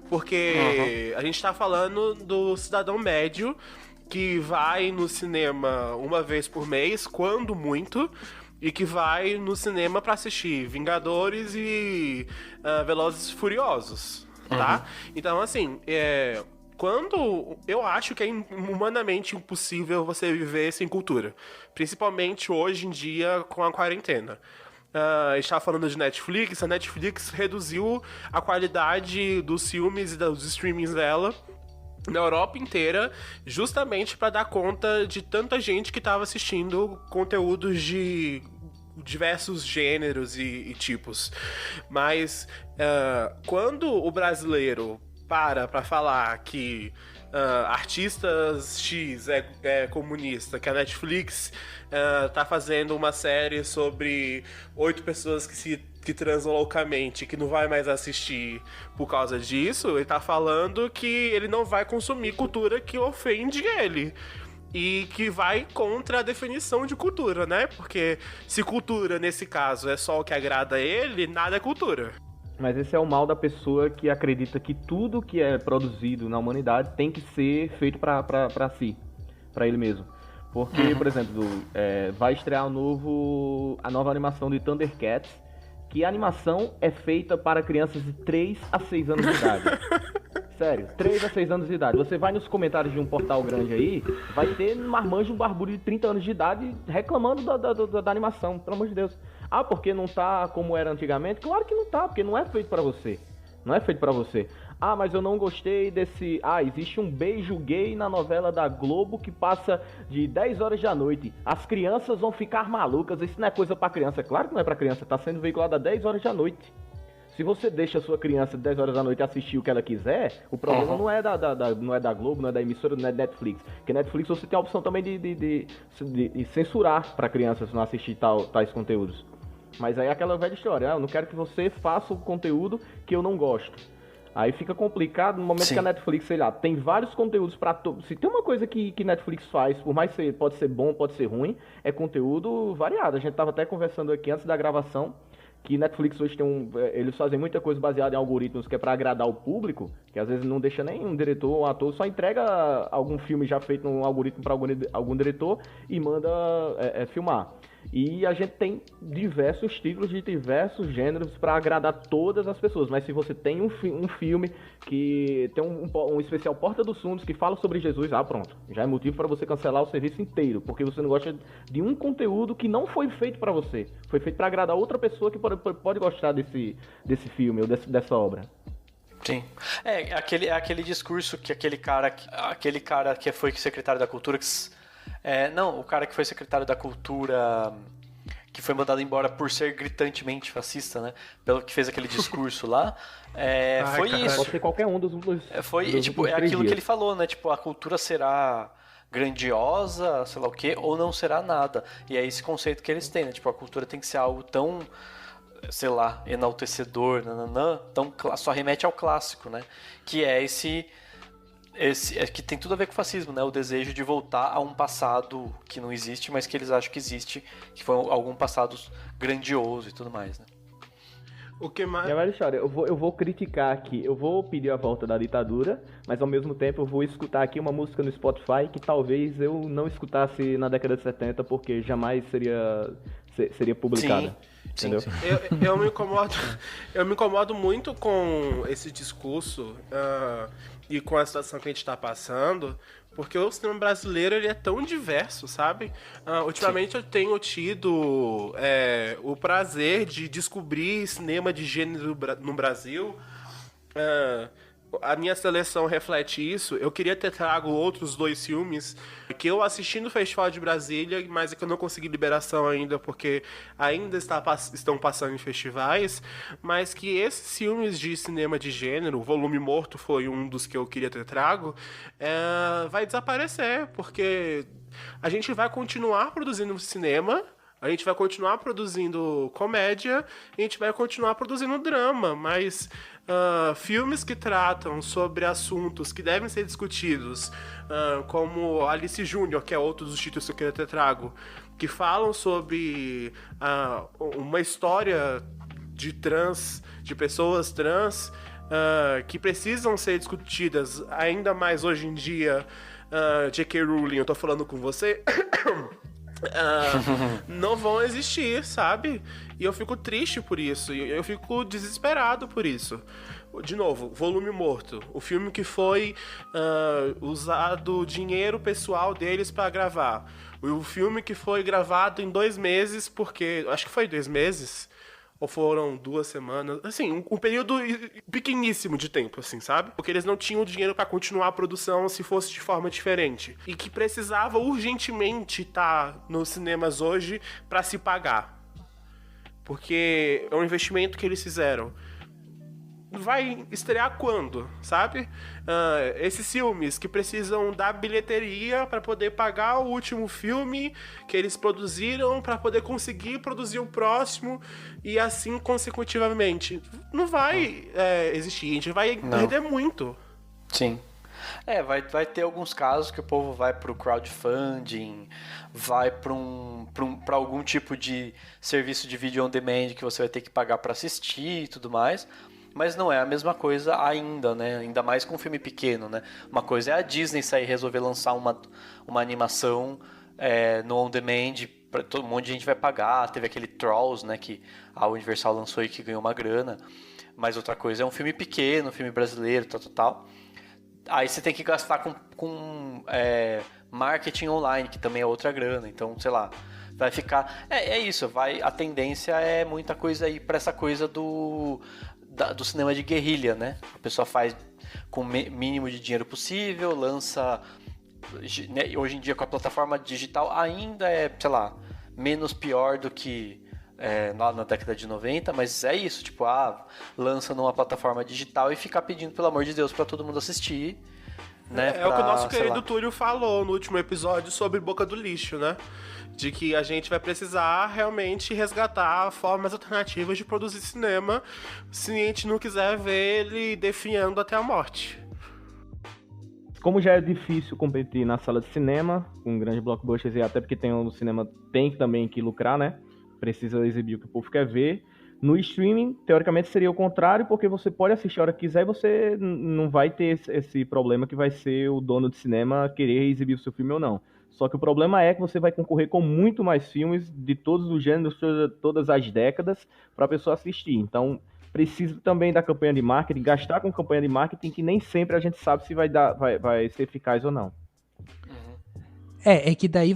Porque a gente tá falando do cidadão médio que vai no cinema uma vez por mês, quando muito, e que vai no cinema pra assistir Vingadores e Velozes e Furiosos, tá? Então, assim, quando eu acho que é humanamente impossível você viver sem cultura, principalmente hoje em dia com a quarentena. A gente estava falando de Netflix, a Netflix reduziu a qualidade dos filmes e dos streamings dela na Europa inteira, justamente para dar conta de tanta gente que estava assistindo conteúdos de diversos gêneros e tipos. Mas quando o brasileiro para falar que artistas X é comunista, que a Netflix tá fazendo uma série sobre 8 pessoas que transam loucamente, que não vai mais assistir por causa disso, ele tá falando que ele não vai consumir cultura que ofende ele. E que vai contra a definição de cultura, né? Porque se cultura, nesse caso, é só o que agrada a ele, nada é cultura. Mas esse é o mal da pessoa que acredita que tudo que é produzido na humanidade tem que ser feito pra si, pra ele mesmo. Porque, por exemplo, vai estrear a nova animação de Thundercats, que a animação é feita para crianças de 3 a 6 anos de idade. Sério, 3 a 6 anos de idade. Você vai nos comentários de um portal grande aí, vai ter marmanjo barbudo de 30 anos de idade reclamando da animação, pelo amor de Deus. Porque não tá como era antigamente? Claro que não tá, porque não é feito pra você. Não é feito pra você. Mas eu não gostei desse... existe um beijo gay na novela da Globo que passa de 10 horas da noite. As crianças vão ficar malucas. Isso não é coisa pra criança. Claro que não é pra criança. Tá sendo veiculado às 10 horas da noite. Se você deixa a sua criança de 10 horas da noite assistir o que ela quiser, o problema não é não é da Globo, não é da emissora, não é da Netflix. Porque Netflix você tem a opção também de censurar pra crianças não assistir tais conteúdos. Mas aí é aquela velha história, eu não quero que você faça o conteúdo que eu não gosto. Aí fica complicado no momento que a Netflix, sei lá, tem vários conteúdos pra todos. Se tem uma coisa que Netflix faz, por mais que pode ser bom, pode ser ruim, é conteúdo variado. A gente tava até conversando aqui antes da gravação, que Netflix hoje eles fazem muita coisa baseada em algoritmos que é pra agradar o público, que às vezes não deixa nem um diretor ou um ator, só entrega algum filme já feito num algoritmo pra algum diretor e manda filmar. E a gente tem diversos títulos de diversos gêneros para agradar todas as pessoas. Mas se você tem um filme que tem um especial Porta dos Fundos que fala sobre Jesus, pronto. Já é motivo para você cancelar o serviço inteiro. Porque você não gosta de um conteúdo que não foi feito para você. Foi feito para agradar outra pessoa que pode gostar desse filme ou dessa obra. Sim. Aquele discurso que aquele cara que foi secretário da Cultura... o cara que foi secretário da Cultura, que foi mandado embora por ser gritantemente fascista, né? Pelo que fez aquele discurso lá. Foi cara, isso. pode ser qualquer um dos É aquilo que ele falou, né? Tipo, a cultura será grandiosa, sei lá o quê, ou não será nada. E é esse conceito que eles têm, né? Tipo, a cultura tem que ser algo tão, sei lá, enaltecedor, tão, só remete ao clássico, né? Que é que tem tudo a ver com o fascismo, né? O desejo de voltar a um passado que não existe, mas que eles acham que existe, que foi algum passado grandioso e tudo mais, né? O que mais... É a velha história, eu vou criticar aqui, eu vou pedir a volta da ditadura, mas ao mesmo tempo eu vou escutar aqui uma música no Spotify que talvez eu não escutasse na década de 70, porque jamais seria publicada. Entendeu? Sim. Eu me incomodo muito com esse discurso e com a situação que a gente está passando, porque o cinema brasileiro ele é tão diverso, sabe? Ultimamente eu tenho tido o prazer de descobrir cinema de gênero no Brasil. A minha seleção reflete isso. Eu queria ter trago outros 2 filmes que eu assisti no Festival de Brasília, mas é que eu não consegui liberação ainda, porque ainda estão passando em festivais, mas que esses filmes de cinema de gênero, o Volume Morto foi um dos que eu queria ter trago, vai desaparecer, porque a gente vai continuar produzindo cinema, a gente vai continuar produzindo comédia, a gente vai continuar produzindo drama, mas filmes que tratam sobre assuntos que devem ser discutidos, como Alice Júnior, que é outro dos títulos que eu queria ter trago, que falam sobre uma história de pessoas trans, que precisam ser discutidas ainda mais hoje em dia. J.K. Rowling, eu tô falando com você... não vão existir, sabe? E eu fico triste por isso, eu fico desesperado por isso. De novo, Volume Morto, o filme que foi usado dinheiro pessoal deles pra gravar, o filme que foi gravado em 2 meses, porque acho que foi 2 meses ou foram 2 semanas, assim, um período pequeníssimo de tempo, assim, sabe? Porque eles não tinham dinheiro pra continuar a produção se fosse de forma diferente. E que precisava urgentemente estar nos cinemas hoje pra se pagar. Porque é um investimento que eles fizeram. Vai estrear quando, sabe? Esses filmes que precisam da bilheteria para poder pagar o último filme que eles produziram, para poder conseguir produzir o próximo e assim consecutivamente. Não vai existir, a gente vai perder muito. Sim. Vai ter alguns casos que o povo vai pro crowdfunding, vai pra algum tipo de serviço de vídeo on demand que você vai ter que pagar para assistir e tudo mais. Mas não é a mesma coisa ainda, né? Ainda mais com um filme pequeno, né? Uma coisa é a Disney sair e resolver lançar uma animação no On Demand, pra todo um monte de gente vai pagar. Teve aquele Trolls, né? Que a Universal lançou e que ganhou uma grana. Mas outra coisa é um filme pequeno, um filme brasileiro, tal. Aí você tem que gastar com marketing online, que também é outra grana. Então, sei lá, vai ficar... É isso, a tendência é muita coisa aí pra essa coisa do cinema de guerrilha, né? A pessoa faz com o mínimo de dinheiro possível, lança... Né? Hoje em dia, com a plataforma digital, ainda é, sei lá, menos pior do que lá na década de 90, mas é isso, tipo, lança numa plataforma digital e ficar pedindo, pelo amor de Deus, pra todo mundo assistir, né? O que o nosso querido Túlio falou no último episódio sobre Boca do Lixo, né? De que a gente vai precisar realmente resgatar formas alternativas de produzir cinema se a gente não quiser ver ele definhando até a morte. Como já é difícil competir na sala de cinema com grandes blockbusters, e até porque o cinema tem também que lucrar, né? Precisa exibir o que o povo quer ver. No streaming, teoricamente, seria o contrário, porque você pode assistir a hora que quiser e você não vai ter esse problema que vai ser o dono de cinema querer exibir o seu filme ou não. Só que o problema é que você vai concorrer com muito mais filmes de todos os gêneros, todas as décadas, para a pessoa assistir. Então, precisa também da campanha de marketing, gastar com campanha de marketing, que nem sempre a gente sabe se vai ser eficaz ou não. É que daí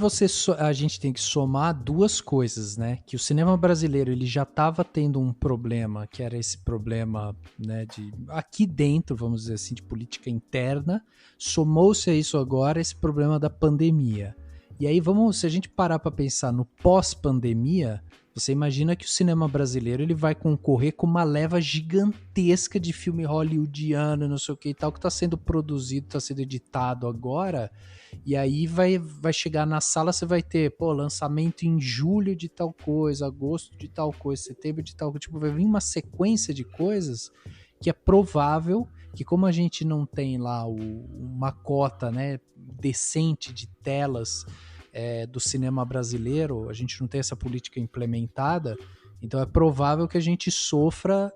a gente tem que somar 2 coisas, né? Que o cinema brasileiro ele já estava tendo um problema, que era esse problema, né, aqui dentro, vamos dizer assim, de política interna. Somou-se a isso agora esse problema da pandemia. E aí se a gente parar para pensar no pós-pandemia, Você imagina que o cinema brasileiro ele vai concorrer com uma leva gigantesca de filme hollywoodiano, não sei o que e tal, que está sendo produzido, está sendo editado agora, e aí vai chegar na sala, você vai ter, lançamento em julho de tal coisa, agosto de tal coisa, setembro de tal coisa, tipo, vai vir uma sequência de coisas que é provável que, como a gente não tem lá uma cota, né, decente de telas do cinema brasileiro, a gente não tem essa política implementada, então é provável que a gente sofra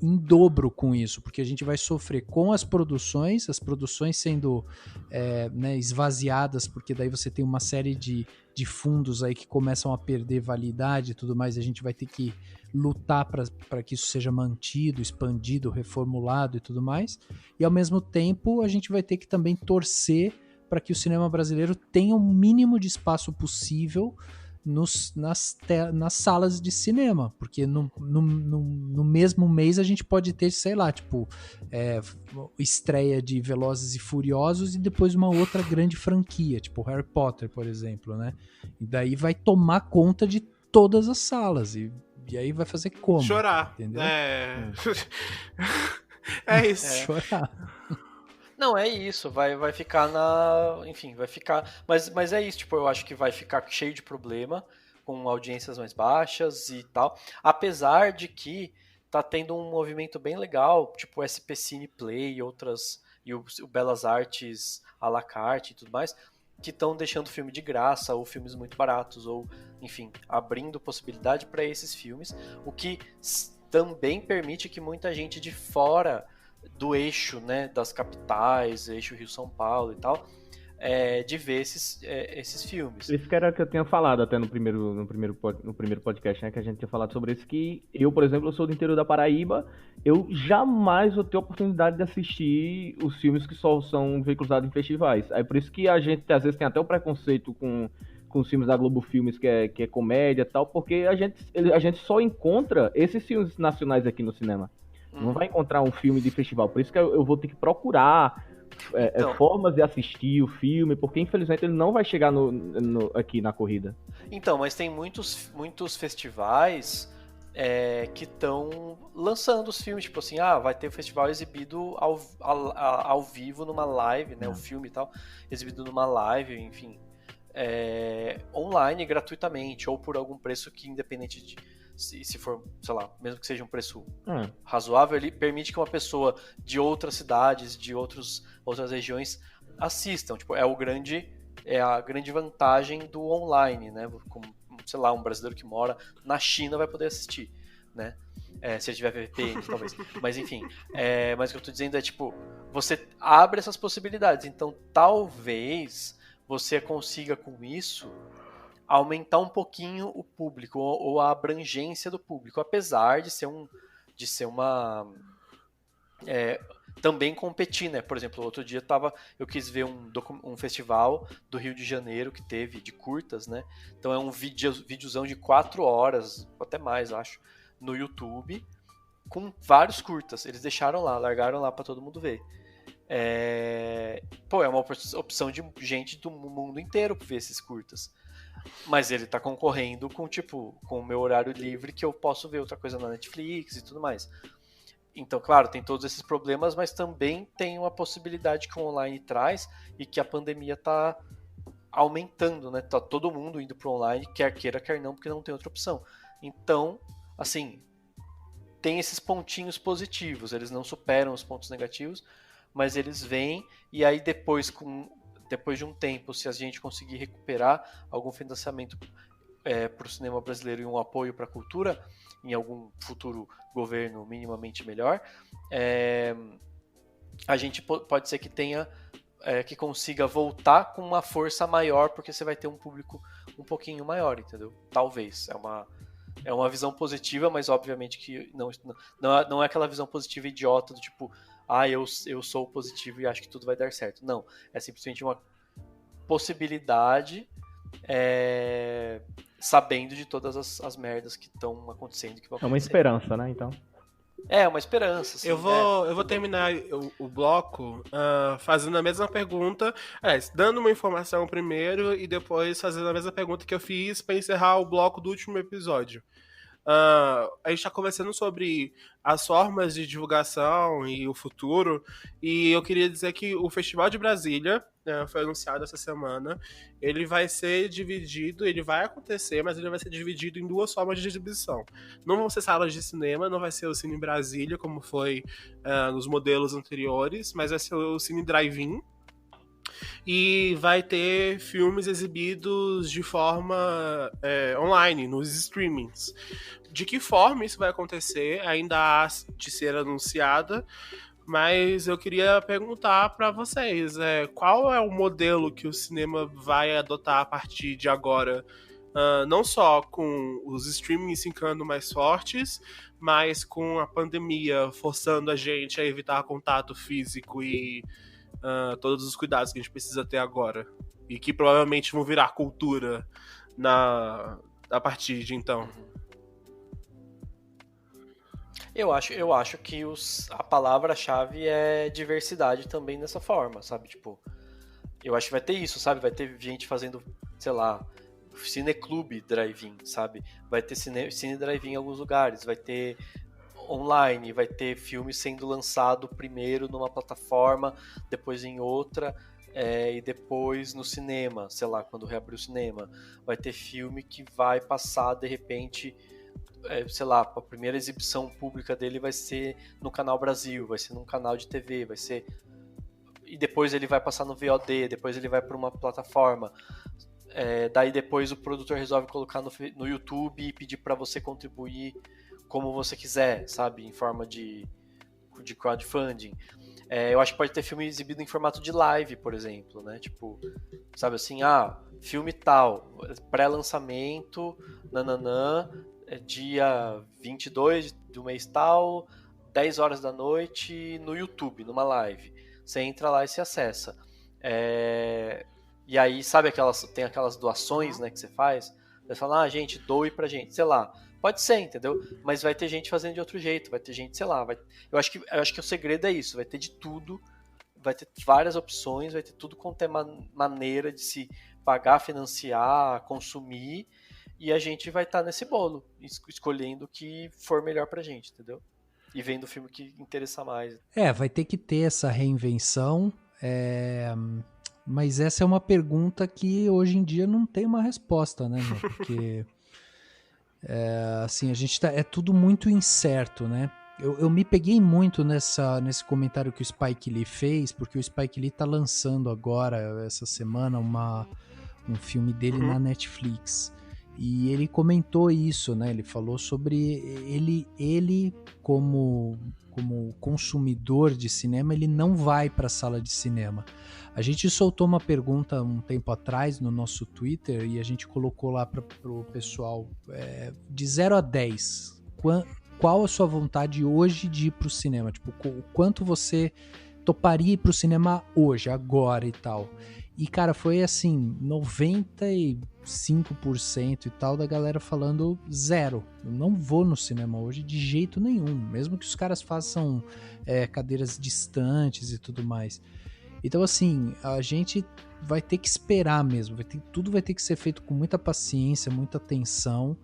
em dobro com isso, porque a gente vai sofrer com as produções sendo esvaziadas, porque daí você tem uma série de fundos aí que começam a perder validade e tudo mais, e a gente vai ter que lutar para que isso seja mantido, expandido, reformulado e tudo mais, e ao mesmo tempo a gente vai ter que também torcer para que o cinema brasileiro tenha o mínimo de espaço possível nas salas de cinema, porque no mesmo mês a gente pode ter, sei lá, tipo, estreia de Velozes e Furiosos e depois uma outra grande franquia, tipo Harry Potter, por exemplo, né? E daí vai tomar conta de todas as salas, e aí vai fazer como? Chorar. Entendeu? É isso. Chorar. Não, é isso, vai ficar enfim, vai ficar... Mas é isso, tipo, eu acho que vai ficar cheio de problema, com audiências mais baixas e tal, apesar de que tá tendo um movimento bem legal, tipo o SP Cine Play e outras, e o Belas Artes à la carte e tudo mais, que estão deixando filme de graça, ou filmes muito baratos, ou, enfim, abrindo possibilidade para esses filmes, o que também permite que muita gente de fora do eixo, né, das capitais, eixo Rio-São Paulo e tal, de ver esses filmes. Isso que era o que eu tinha falado até no primeiro podcast, né, que a gente tinha falado sobre isso, que eu, por exemplo, eu sou do interior da Paraíba, eu jamais vou ter oportunidade de assistir os filmes que só são veiculados em festivais. É por isso que a gente, às vezes, tem até o preconceito com os filmes da Globo Filmes, que é comédia e tal, porque a gente só encontra esses filmes nacionais aqui no cinema. Não vai encontrar um filme de festival. Por isso que eu vou ter que procurar formas de assistir o filme, porque infelizmente ele não vai chegar aqui na corrida. Então, mas tem muitos festivais que estão lançando os filmes, tipo assim, vai ter o festival exibido ao vivo numa live, né, o filme e tal, exibido numa live, enfim, online gratuitamente, ou por algum preço que, independente de se for, sei lá, mesmo que seja um preço razoável, ele permite que uma pessoa de outras cidades, de outras regiões assistam. Tipo, é a grande vantagem do online, né? Como, sei lá, um brasileiro que mora na China vai poder assistir, né? Se ele tiver VPN, talvez. Mas enfim, mas o que eu tô dizendo é, tipo, você abre essas possibilidades. Então, talvez você consiga com isso aumentar um pouquinho o público, ou a abrangência do público, apesar de ser uma... também competir, né? Por exemplo, outro dia eu quis ver um festival do Rio de Janeiro que teve, de curtas, né? Então é um videozão de 4 horas, até mais, acho, no YouTube, com vários curtas. Eles largaram lá pra todo mundo ver. É uma opção de gente do mundo inteiro pra ver esses curtas. Mas ele tá concorrendo com o meu horário livre, que eu posso ver outra coisa na Netflix e tudo mais. Então, claro, tem todos esses problemas, mas também tem uma possibilidade que o online traz e que a pandemia tá aumentando, né? Tá todo mundo indo pro online, quer queira, quer não, porque não tem outra opção. Então, assim, tem esses pontinhos positivos, eles não superam os pontos negativos, mas eles vêm, e aí depois de um tempo, se a gente conseguir recuperar algum financiamento para o cinema brasileiro e um apoio para a cultura, em algum futuro governo minimamente melhor, a gente pode ser que que consiga voltar com uma força maior, porque você vai ter um público um pouquinho maior, entendeu? Talvez. É uma visão positiva, mas obviamente que não é aquela visão positiva idiota do tipo, eu sou positivo e acho que tudo vai dar certo. Não, é simplesmente uma possibilidade, sabendo de todas as merdas que estão acontecendo. Que vão acontecer. É uma esperança, né, então? É, uma esperança. Assim, eu vou terminar o bloco fazendo a mesma pergunta, dando uma informação primeiro e depois fazendo a mesma pergunta que eu fiz para encerrar o bloco do último episódio. A gente está conversando sobre as formas de divulgação e o futuro, e eu queria dizer que o Festival de Brasília foi anunciado essa semana. Ele vai ser dividido, ele vai acontecer, mas ele vai ser dividido em 2 formas de exibição. Não vão ser salas de cinema, não vai ser o Cine Brasília, como foi nos modelos anteriores, mas vai ser o Cine Drive-In. E vai ter filmes exibidos de forma online, nos streamings. De que forma isso vai acontecer ainda há de ser anunciada, mas eu queria perguntar para vocês, qual é o modelo que o cinema vai adotar a partir de agora? Não só com os streamings ficando mais fortes, mas com a pandemia forçando a gente a evitar contato físico e todos os cuidados que a gente precisa ter agora. E que provavelmente vão virar cultura a partir de então. Eu acho que a palavra-chave é diversidade também nessa forma, sabe? Tipo, eu acho que vai ter isso, sabe? Vai ter gente fazendo, sei lá, cineclube drive-in, sabe? Vai ter cine drive-in em alguns lugares, vai ter online, vai ter filme sendo lançado primeiro numa plataforma, depois em outra, e depois no cinema, sei lá, quando reabrir o cinema. Vai ter filme que vai passar, de repente, sei lá, a primeira exibição pública dele vai ser no Canal Brasil, vai ser num canal de TV, vai ser... E depois ele vai passar no VOD, depois ele vai para uma plataforma. Daí depois o produtor resolve colocar no YouTube e pedir para você contribuir como você quiser, sabe? Em forma de crowdfunding. Eu acho que pode ter filme exibido em formato de live, por exemplo, né? Tipo, sabe assim, filme tal, pré-lançamento, nananã, dia 22 do mês tal, 10 horas da noite, no YouTube, numa live. Você entra lá e se acessa. E aí, sabe, tem aquelas doações, né, que você faz? Você fala, gente, doe pra gente, sei lá. Pode ser, entendeu? Mas vai ter gente fazendo de outro jeito, vai ter gente, sei lá, eu acho que o segredo é isso, vai ter de tudo, vai ter várias opções, vai ter tudo quanto é maneira de se pagar, financiar, consumir, e a gente vai estar nesse bolo, escolhendo o que for melhor pra gente, entendeu? E vendo o filme que interessar mais. Vai ter que ter essa reinvenção, mas essa é uma pergunta que hoje em dia não tem uma resposta, né, meu? Porque... assim, a gente é tudo muito incerto, né? Eu me peguei muito nesse comentário que o Spike Lee fez, porque o Spike Lee tá lançando agora, essa semana, um filme dele na Netflix. E ele comentou isso, né? Ele falou sobre ele como consumidor de cinema, ele não vai para a sala de cinema. A gente soltou uma pergunta um tempo atrás no nosso Twitter e a gente colocou lá para o pessoal de 0 a 10. Qual a sua vontade hoje de ir para o cinema? Tipo, o quanto você toparia ir para o cinema hoje, agora e tal? E, cara, foi assim, 95% e tal da galera falando 0. Eu não vou no cinema hoje de jeito nenhum, mesmo que os caras façam cadeiras distantes e tudo mais. Então, assim, a gente vai ter que esperar mesmo, tudo vai ter que ser feito com muita paciência, muita atenção.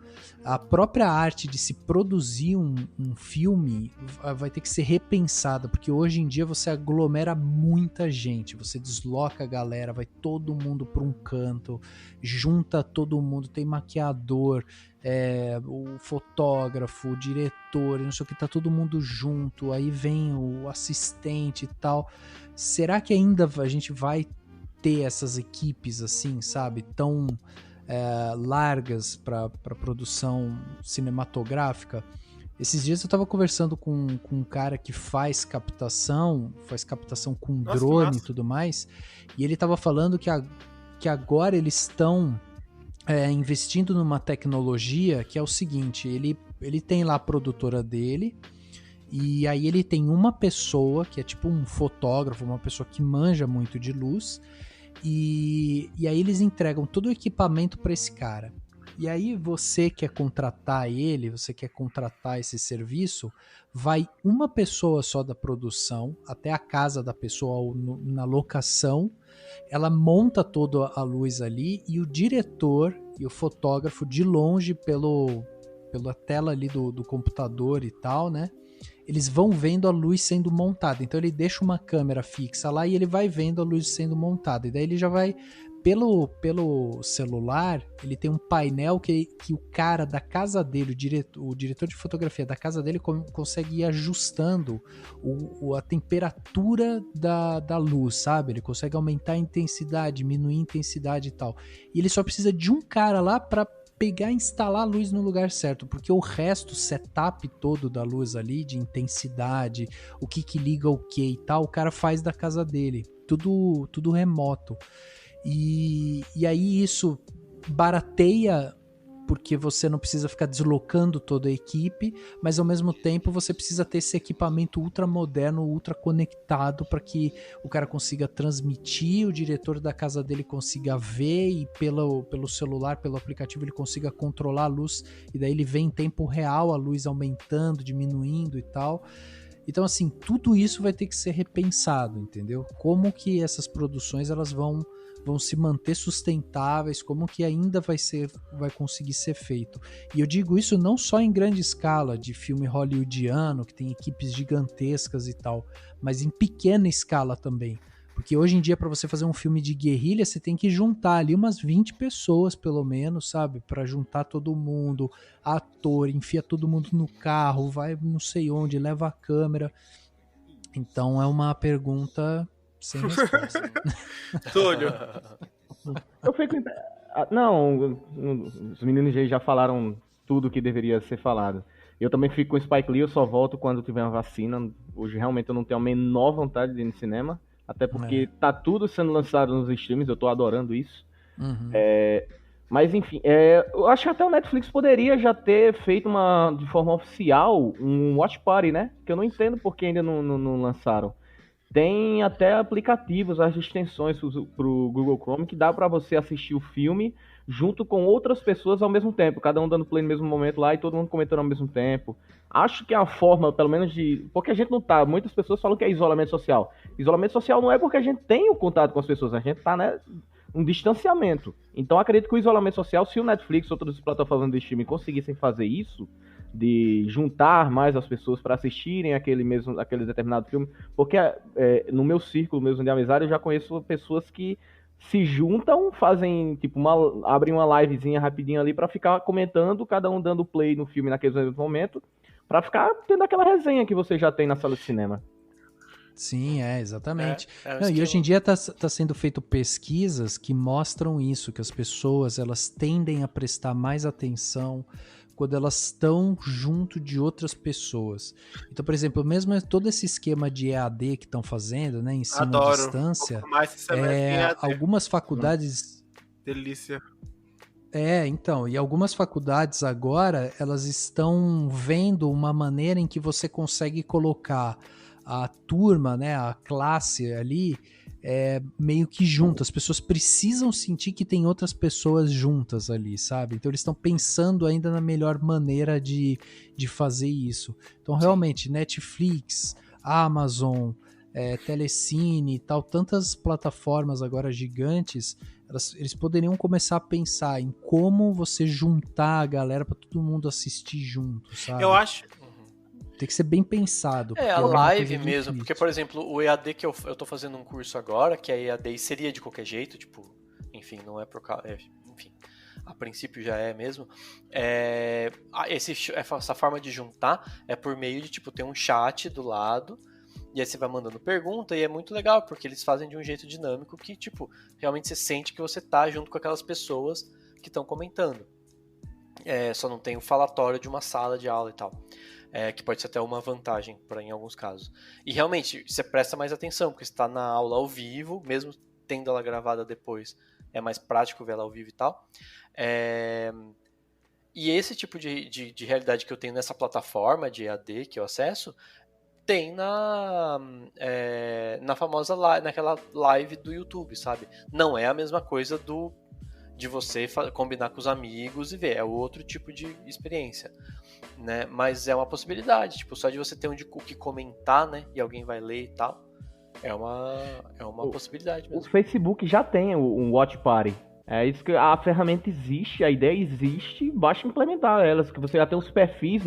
A própria arte de se produzir um filme vai ter que ser repensada, porque hoje em dia você aglomera muita gente, você desloca a galera, vai todo mundo para um canto, junta todo mundo, tem maquiador, o fotógrafo, o diretor, não sei o que, tá todo mundo junto, aí vem o assistente e tal. Será que ainda a gente vai ter essas equipes assim, sabe, tão largas para produção cinematográfica? Esses dias eu tava conversando com um cara que faz captação com drone e tudo mais, e ele tava falando que agora eles estão investindo numa tecnologia que é o seguinte, ele tem lá a produtora dele, e aí ele tem uma pessoa que é tipo um fotógrafo, uma pessoa que manja muito de luz, e aí eles entregam todo o equipamento para esse cara. E aí você quer contratar ele, você quer contratar esse serviço, vai uma pessoa só da produção até a casa da pessoa ou na locação, ela monta toda a luz ali e o diretor e o fotógrafo de longe pela tela ali do computador e tal, né? Eles vão vendo a luz sendo montada. Então ele deixa uma câmera fixa lá e ele vai vendo a luz sendo montada. E daí ele já vai, pelo celular, ele tem um painel que o cara da casa dele, o diretor de fotografia da casa dele consegue ir ajustando a temperatura da luz, sabe? Ele consegue aumentar a intensidade, diminuir a intensidade e tal. E ele só precisa de um cara lá para pegar e instalar a luz no lugar certo, porque o resto, o setup todo da luz ali, de intensidade, o que liga o que e tal, o cara faz da casa dele, tudo remoto. E aí isso barateia, porque você não precisa ficar deslocando toda a equipe, mas ao mesmo tempo você precisa ter esse equipamento ultra moderno, ultra conectado, para que o cara consiga transmitir, o diretor da casa dele consiga ver, e pelo celular, pelo aplicativo, ele consiga controlar a luz, e daí ele vê em tempo real a luz aumentando, diminuindo e tal. Então, assim, tudo isso vai ter que ser repensado, entendeu? Como que essas produções elas vão se manter sustentáveis, como que ainda vai conseguir ser feito. E eu digo isso não só em grande escala, de filme hollywoodiano, que tem equipes gigantescas e tal, mas em pequena escala também. Porque hoje em dia, para você fazer um filme de guerrilha, você tem que juntar ali umas 20 pessoas, pelo menos, sabe? Para juntar todo mundo, ator, enfia todo mundo no carro, vai não sei onde, leva a câmera. Então é uma pergunta sem resposta. Túlio. Eu fico. Não, os meninos já falaram tudo que deveria ser falado. Eu também fico com o Spike Lee, eu só volto quando tiver uma vacina. Hoje realmente eu não tenho a menor vontade de ir no cinema. Até porque tá tudo sendo lançado nos streams, eu tô adorando isso. Uhum. Mas enfim, eu acho que até o Netflix poderia já ter feito de forma oficial um Watch Party, né? Que eu não entendo por que ainda não lançaram. Tem até aplicativos, as extensões pro Google Chrome, que dá pra você assistir o filme junto com outras pessoas ao mesmo tempo, cada um dando play no mesmo momento lá e todo mundo comentando ao mesmo tempo. Acho que é uma forma, pelo menos porque a gente não tá, muitas pessoas falam que é isolamento social. Isolamento social não é porque a gente tem o contato com as pessoas, a gente tá, né, um distanciamento. Então acredito que o isolamento social, se o Netflix e outras plataformas de streaming conseguissem fazer isso, de juntar mais as pessoas para assistirem aquele determinado filme, porque no meu círculo mesmo de amizade eu já conheço pessoas que se juntam, fazem tipo abrem uma livezinha rapidinho ali para ficar comentando, cada um dando play no filme naquele momento, para ficar tendo aquela resenha que você já tem na sala de cinema. Sim, exatamente. Não, e hoje em dia tá sendo feito pesquisas que mostram isso, que as pessoas elas tendem a prestar mais atenção quando elas estão junto de outras pessoas. Então, por exemplo, mesmo todo esse esquema de EAD que estão fazendo, né, ensino à distância, algumas faculdades... Delícia. Então, e algumas faculdades agora, elas estão vendo uma maneira em que você consegue colocar a turma, né, a classe ali, meio que junto. As pessoas precisam sentir que tem outras pessoas juntas ali, sabe? Então eles estão pensando ainda na melhor maneira de fazer isso. Então realmente, Netflix, Amazon, Telecine e tal, tantas plataformas agora gigantes, eles poderiam começar a pensar em como você juntar a galera para todo mundo assistir junto, sabe? Eu acho... Tem que ser bem pensado. A live mesmo, porque, por exemplo, o EAD que eu tô fazendo um curso agora, que é EAD e seria de qualquer jeito, tipo, enfim, não é por causa... enfim, a princípio já é mesmo. Essa forma de juntar é por meio de, tipo, ter um chat do lado, e aí você vai mandando pergunta, e é muito legal, porque eles fazem de um jeito dinâmico que, tipo, realmente você sente que você tá junto com aquelas pessoas que estão comentando. Só não tem o falatório de uma sala de aula e tal. Que pode ser até uma vantagem em alguns casos. E realmente, você presta mais atenção, porque você está na aula ao vivo, mesmo tendo ela gravada depois, é mais prático ver ela ao vivo e tal. E esse tipo de realidade que eu tenho nessa plataforma de EAD que eu acesso, tem na famosa naquela live do YouTube, sabe? Não é a mesma coisa de você combinar com os amigos e ver. É outro tipo de experiência, né? Mas é uma possibilidade, tipo, só de você ter o que comentar, né? E alguém vai ler e tal. É uma possibilidade mesmo. O Facebook já tem um Watch Party. É isso que a ferramenta existe, a ideia existe, basta implementar elas, que você já tem os perfis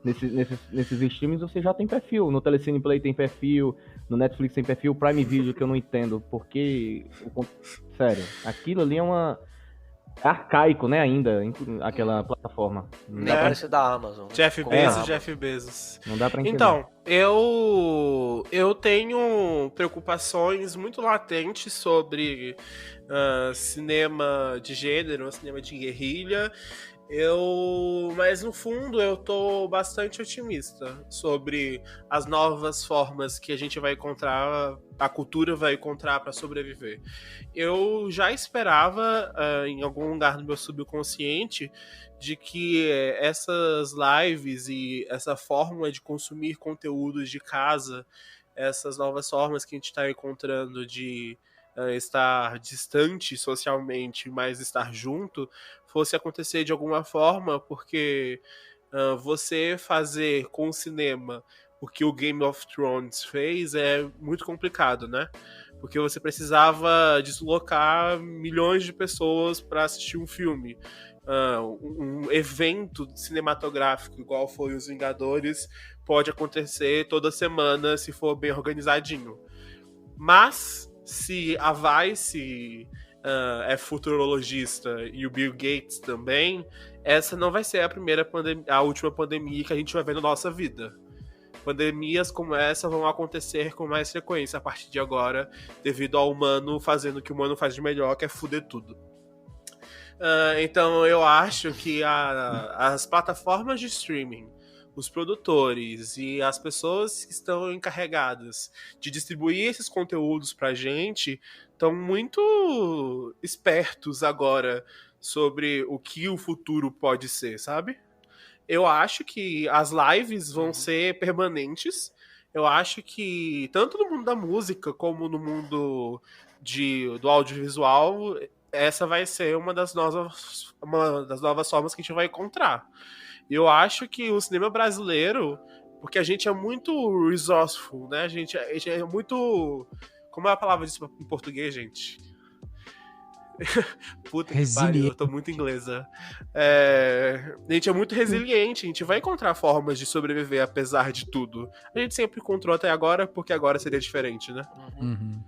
nesses streams, você já tem perfil. No Telecine Play tem perfil, no Netflix tem perfil, Prime Video, que eu não entendo, porque... Sério, aquilo ali é arcaico, né, ainda, aquela plataforma. Nem parece da Amazon. Né? Jeff Bezos. Não dá pra entender. Então, eu tenho preocupações muito latentes sobre cinema de gênero, cinema de guerrilha. Mas no fundo eu tô bastante otimista sobre as novas formas que a gente vai encontrar, a cultura vai encontrar para sobreviver. Eu já esperava, em algum lugar do meu subconsciente, de que essas lives e essa forma de consumir conteúdos de casa, essas novas formas que a gente está encontrando de estar distante socialmente, mas estar junto, fosse acontecer de alguma forma, porque você fazer com o cinema o que o Game of Thrones fez é muito complicado, né? Porque você precisava deslocar milhões de pessoas para assistir um filme. Um evento cinematográfico igual foi Os Vingadores pode acontecer toda semana se for bem organizadinho. Mas se a Vice é futurologista e o Bill Gates também, essa não vai ser a última pandemia que a gente vai ver na nossa vida. Pandemias como essa vão acontecer com mais frequência a partir de agora, devido ao humano fazendo o que o humano faz de melhor, que é fuder tudo. Então eu acho que as plataformas de streaming, os produtores e as pessoas que estão encarregadas de distribuir esses conteúdos pra gente estão muito espertos agora sobre o que o futuro pode ser, sabe? Eu acho que as lives vão ser permanentes. Eu acho que tanto no mundo da música como no mundo do audiovisual, essa vai ser uma das novas formas que a gente vai encontrar. Eu acho que o cinema brasileiro, porque a gente é muito resourceful, né? A gente é muito... Como é a palavra disso em português, gente? Puta que pariu, eu tô muito inglesa. A gente é muito resiliente, a gente vai encontrar formas de sobreviver apesar de tudo. A gente sempre encontrou até agora, porque agora seria diferente, né? Uhum.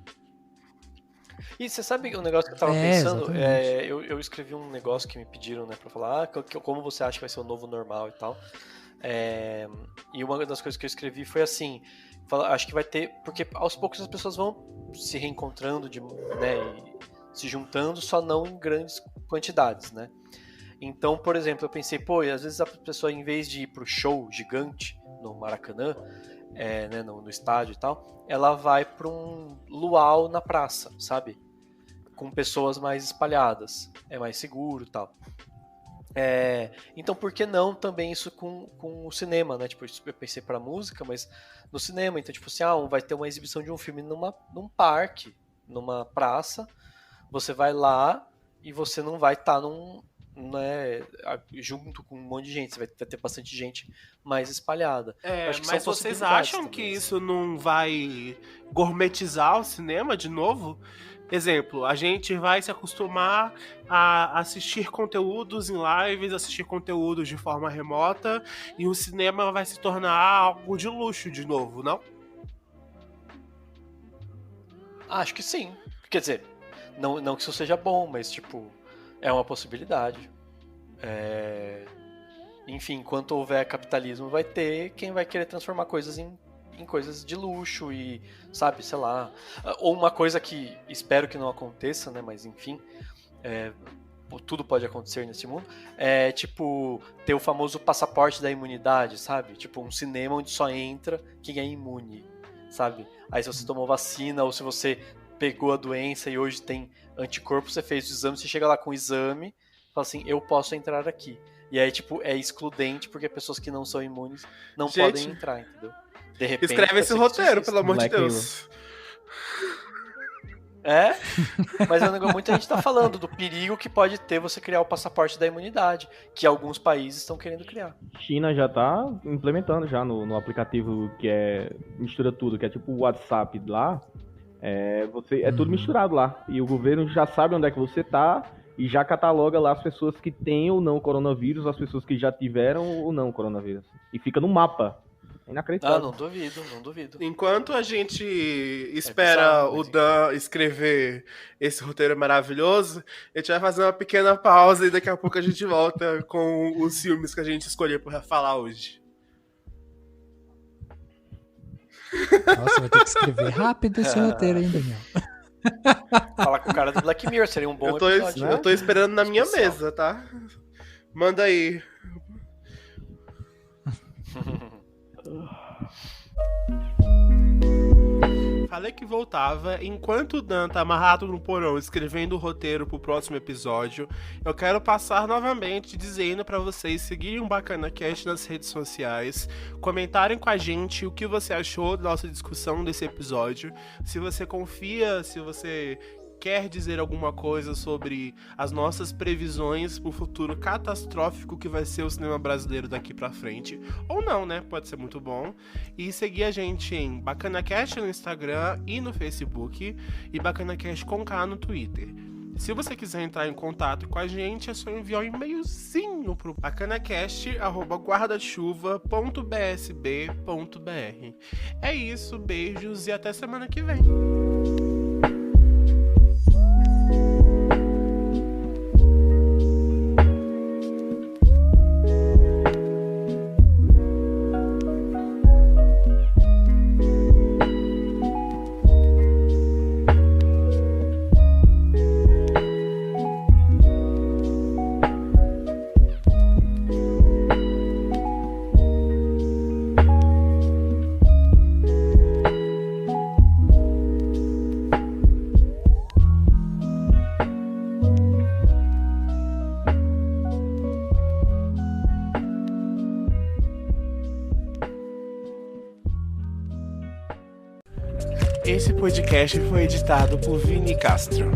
E você sabe o negócio que eu tava pensando? Eu escrevi um negócio que me pediram, né, pra falar como você acha que vai ser o novo normal e tal. E uma das coisas que eu escrevi foi assim, acho que vai ter, porque aos poucos as pessoas vão se reencontrando, né, e se juntando, só não em grandes quantidades, né? Então, por exemplo, eu pensei, às vezes a pessoa, em vez de ir pro show gigante no Maracanã, né, no estádio e tal, ela vai para um luau na praça, sabe? Com pessoas mais espalhadas, é mais seguro e tal. Então, por que não também isso com o cinema, né? Tipo, eu pensei pra música, mas no cinema, então, tipo assim, vai ter uma exibição de um filme num parque, numa praça, você vai lá e você não vai estar né, junto com um monte de gente, você vai ter bastante gente mais espalhada. Mas vocês acham que isso não vai gourmetizar o cinema de novo? Exemplo, a gente vai se acostumar a assistir conteúdos em lives, assistir conteúdos de forma remota, e o cinema vai se tornar algo de luxo de novo, não? Acho que sim. Quer dizer, não que isso seja bom, mas tipo, é uma possibilidade. Enfim, enquanto houver capitalismo, vai ter quem vai querer transformar coisas em coisas de luxo e, sabe, sei lá. Ou uma coisa que espero que não aconteça, né, mas enfim, tudo pode acontecer nesse mundo, tipo, ter o famoso passaporte da imunidade, sabe? Tipo, um cinema onde só entra quem é imune, sabe? Aí se você tomou vacina ou se você pegou a doença e hoje tem anticorpo, você fez o exame, você chega lá com o exame, fala assim, eu posso entrar aqui. E aí, tipo, é excludente porque pessoas que não são imunes não podem entrar, entendeu? De repente, escreve esse roteiro, pelo amor de Deus. É, mas muita gente tá falando do perigo que pode ter você criar o passaporte da imunidade, que alguns países estão querendo criar. China já tá implementando já no aplicativo que mistura tudo, que é tipo o WhatsApp lá. É tudo misturado lá. E o governo já sabe onde é que você tá e já cataloga lá as pessoas que têm ou não coronavírus, as pessoas que já tiveram ou não coronavírus. E fica no mapa. É inacreditável. Não duvido. Enquanto a gente espera o Dan escrever esse roteiro maravilhoso, a gente vai fazer uma pequena pausa e daqui a pouco a gente volta com os filmes que a gente escolheu para falar hoje. Nossa, vai ter que escrever rápido esse roteiro, hein, Daniel? Falar com o cara do Black Mirror seria um bom episódio, né? Eu tô esperando na minha mesa, tá? Manda aí. Falei que voltava. Enquanto o Dan tá amarrado no porão escrevendo o roteiro pro próximo episódio, eu quero passar novamente dizendo pra vocês seguirem o BacanaCast nas redes sociais, comentarem com a gente o que você achou da nossa discussão desse episódio, se você confia, se você quer dizer alguma coisa sobre as nossas previsões pro futuro catastrófico que vai ser o cinema brasileiro daqui pra frente. Ou não, né? Pode ser muito bom. E seguir a gente em BacanaCast no Instagram e no Facebook, e BacanaCast com K no Twitter. Se você quiser entrar em contato com a gente, é só enviar um e-mailzinho pro bacanacast@guardachuva.bsb.br. É isso, beijos e até semana que vem. Esse podcast foi editado por Vini Castro.